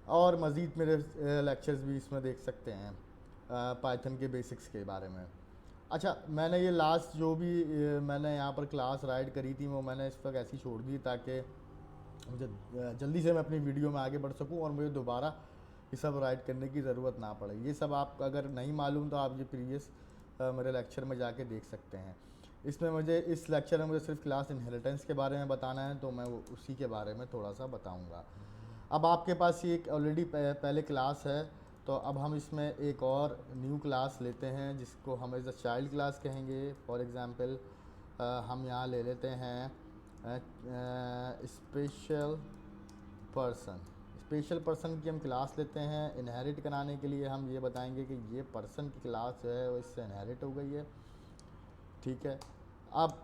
और मज़ीद मेरे लेक्चर्स भी इसमें देख सकते हैं पाइथन के बेसिक्स के बारे में। अच्छा, मैंने ये लास्ट जो भी मैंने यहाँ पर क्लास राइड करी थी वो मैंने इस वक्त ऐसी छोड़ दी ताकि मुझे जल्दी से मैं अपनी वीडियो में आगे बढ़ सकूँ और मुझे दोबारा ये सब राइड करने की ज़रूरत ना पड़े। ये सब आप अगर नहीं मालूम तो आप ये प्रीवियस मेरे लेक्चर में जाके देख सकते हैं। इसमें मुझे इस लेक्चर में मुझे सिर्फ क्लास इनहेरिटेंस के बारे में बताना है तो मैं वो उसी के बारे में थोड़ा सा बताऊँगा। अब आपके पास ये एक ऑलरेडी पहले क्लास है तो अब हम इसमें एक और न्यू क्लास लेते हैं जिसको हम एज अ चाइल्ड क्लास कहेंगे। फॉर एग्ज़ाम्पल हम यहाँ ले लेते हैं स्पेशल पर्सन की हम क्लास लेते हैं। इनहेरिट कराने के लिए हम ये बताएंगे कि ये पर्सन की क्लास जो है वो इससे इनहेरिट हो गई है। ठीक है, अब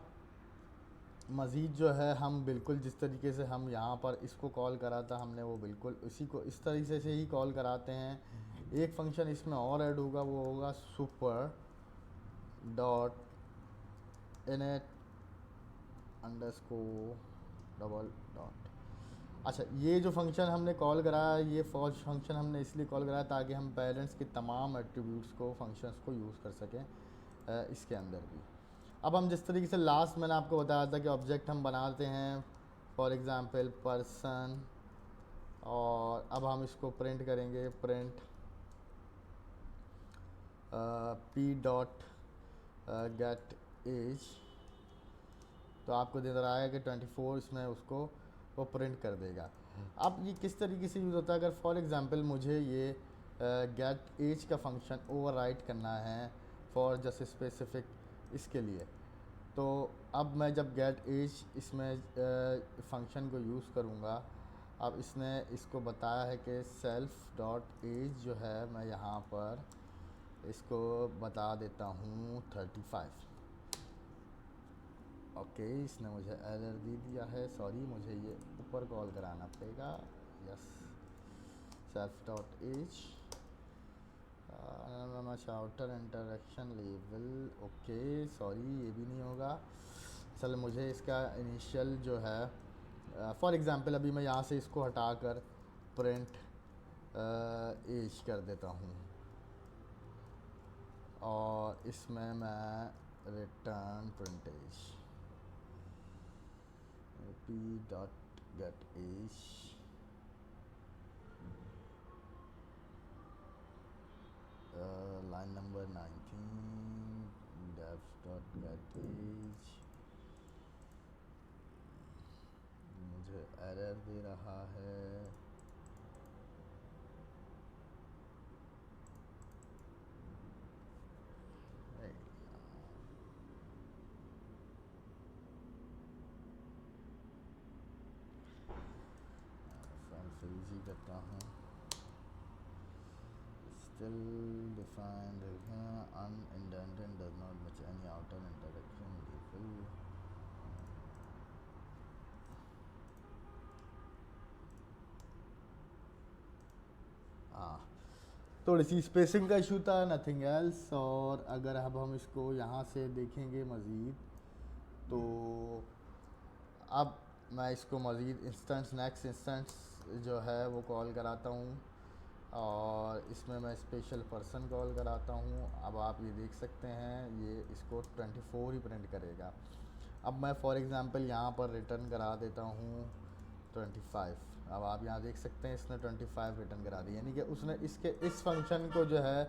मज़ीद जो है हम बिल्कुल जिस तरीके से हम यहाँ पर इसको कॉल करा था हमने वो बिल्कुल इसी को इस तरीके से ही कॉल कराते हैं। एक फंक्शन इसमें और ऐड होगा, वो होगा super dot init underscore double dot. अच्छा, ये जो फंक्शन हमने कॉल कराया ये फंक्शन हमने इसलिए कॉल कराया ताकि हम पेरेंट्स के तमाम एट्रीब्यूट्स को फंक्शंस को यूज़ कर सकें इसके अंदर भी। अब हम जिस तरीके से लास्ट मैंने आपको बताया था कि ऑब्जेक्ट हम बनाते हैं फॉर एग्ज़ाम्पल पर्सन, और अब हम इसको प्रिंट करेंगे print p dot get age, तो आपको नज़र आएगा कि 24 इसमें उसको वो प्रिंट कर देगा। अब ये किस तरीके से यूज़ होता है, अगर फॉर एग्ज़ाम्पल मुझे ये गेट एज का फंक्शन ओवरराइट करना है फॉर जस्ट स्पेसिफिक इसके लिए, तो अब मैं जब गेट एज इसमें फंक्शन को यूज़ करूँगा, अब इसने इसको बताया है कि सेल्फ डॉट एज जो है मैं यहाँ पर इसको बता देता हूँ 35। ओके, इसने मुझे एरर दे दिया है, सॉरी, मुझे ये ऊपर कॉल कराना पड़ेगा। Yes, self dot age outer interaction level. Okay, sorry, ये भी नहीं होगा। चल मुझे इसका इनिशियल जो है फॉर एग्ज़ाम्पल अभी मैं यहाँ से इसको हटाकर प्रिंट एज कर देता हूँ। और इसमें मैं return print age p dot get age line number 19 def dot get age मुझे एरर दे रहा है। इजी करता हूँ। Still defined unindented does not match any outer interaction label. हाँ, थोड़ी सी स्पेसिंग का इशू था, नथिंग एल्स। और अगर अब हम इसको यहाँ से देखेंगे मज़ीद, तो अब मैं इसको मज़ीद इंस्टेंस नेक्स्ट इंस्टेंस जो है वो कॉल कराता हूँ और इसमें मैं स्पेशल पर्सन कॉल कराता हूँ। अब आप ये देख सकते हैं ये इसको 24 ही प्रिंट करेगा। अब मैं फॉर एग्ज़ाम्पल यहाँ पर रिटर्न करा देता हूँ 25। अब आप यहाँ देख सकते हैं इसने 25 रिटर्न करा दी, यानी कि उसने इसके इस फंक्शन को जो है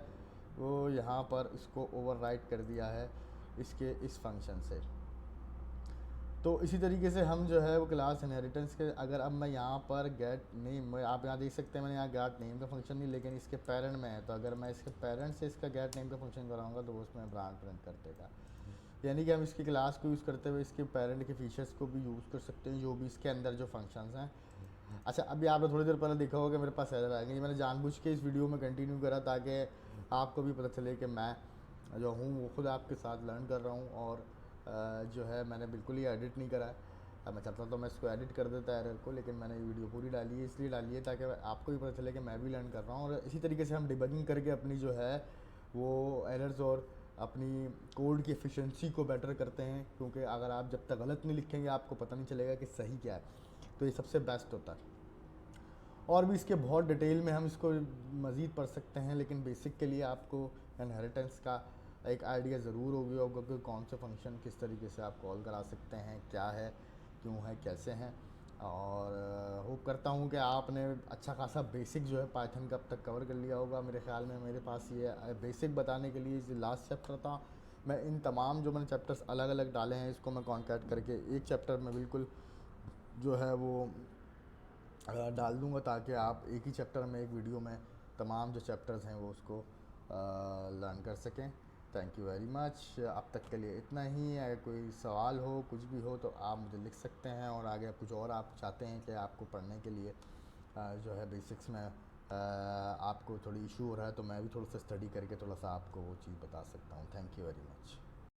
वो यहाँ पर इसको ओवरराइट कर दिया है इसके इस फंक्शन से। तो इसी तरीके से हम जो है वो क्लास इनहेरिटेंस के, अगर अब मैं यहाँ पर गेट नेम, आप यहाँ देख सकते हैं मैंने यहाँ गेट नेम का फंक्शन नहीं, लेकिन इसके पेरेंट में है, तो अगर मैं इसके पेरेंट से इसका गेट नेम का फंक्शन कराऊंगा तो वो उसमें ब्रांड प्रिंट कर देगा। यानी कि हम इसकी क्लास को यूज़ करते हुए इसके पेरेंट के फीचर्स को भी यूज़ कर सकते हैं, जो भी इसके अंदर जो फंक्शंस हैं। अच्छा, अभी आपने थोड़ी देर पहले देखा होगा मेरे पास एरर आएंगे, मैंने जानबूझ के इस वीडियो में कंटिन्यू करा ताकि आपको भी पता चले कि मैं जो हूँ वो खुद आपके साथ लर्न कर रहा हूँ, और जो है मैंने बिल्कुल ही एडिट नहीं करा है। मैं चाहता तो मैं इसको एडिट कर देता एरर को, लेकिन मैंने ये वीडियो पूरी डाली है, इसलिए डाली है ताकि आपको भी पता चले कि मैं भी लर्न कर रहा हूँ। और इसी तरीके से हम डिबगिंग करके अपनी जो है वो एरर्स और अपनी कोड की एफिशिएंसी को बेटर करते हैं, क्योंकि अगर आप जब तक गलत नहीं लिखेंगे आपको पता नहीं चलेगा कि सही क्या है। तो ये सबसे बेस्ट होता है। और भी इसके बहुत डिटेल में हम इसको मज़ीद पढ़ सकते हैं, लेकिन बेसिक के लिए आपको इनहेरिटेंस का एक आइडिया ज़रूर हो गया होगा कि कौन से फंक्शन किस तरीके से आप कॉल करा सकते हैं, क्या है, क्यों है, कैसे हैं। और होप करता हूँ कि आपने अच्छा खासा बेसिक जो है पाइथन का अब तक कवर कर लिया होगा। मेरे ख़्याल में मेरे पास ये बेसिक बताने के लिए जो लास्ट चैप्टर था, मैं इन तमाम जो मैंने चैप्टर्स अलग अलग डाले हैं इसको मैं कॉन्कैट करके एक चैप्टर में बिल्कुल जो है वो डाल दूँगा, ताकि आप एक ही चैप्टर में एक वीडियो में तमाम जो चैप्टर्स हैं वो उसको लर्न कर सकें। Thank you very much. अब तक के लिए इतना ही। अगर कोई सवाल हो, कुछ भी हो, तो आप मुझे लिख सकते हैं, और आगे कुछ और आप चाहते हैं कि आपको पढ़ने के लिए जो है बेसिक्स में आपको थोड़ी इशू हो रहा है, तो मैं भी थोड़ा सा स्टडी करके थोड़ा सा आपको वो चीज़ बता सकता हूँ। Thank you very much.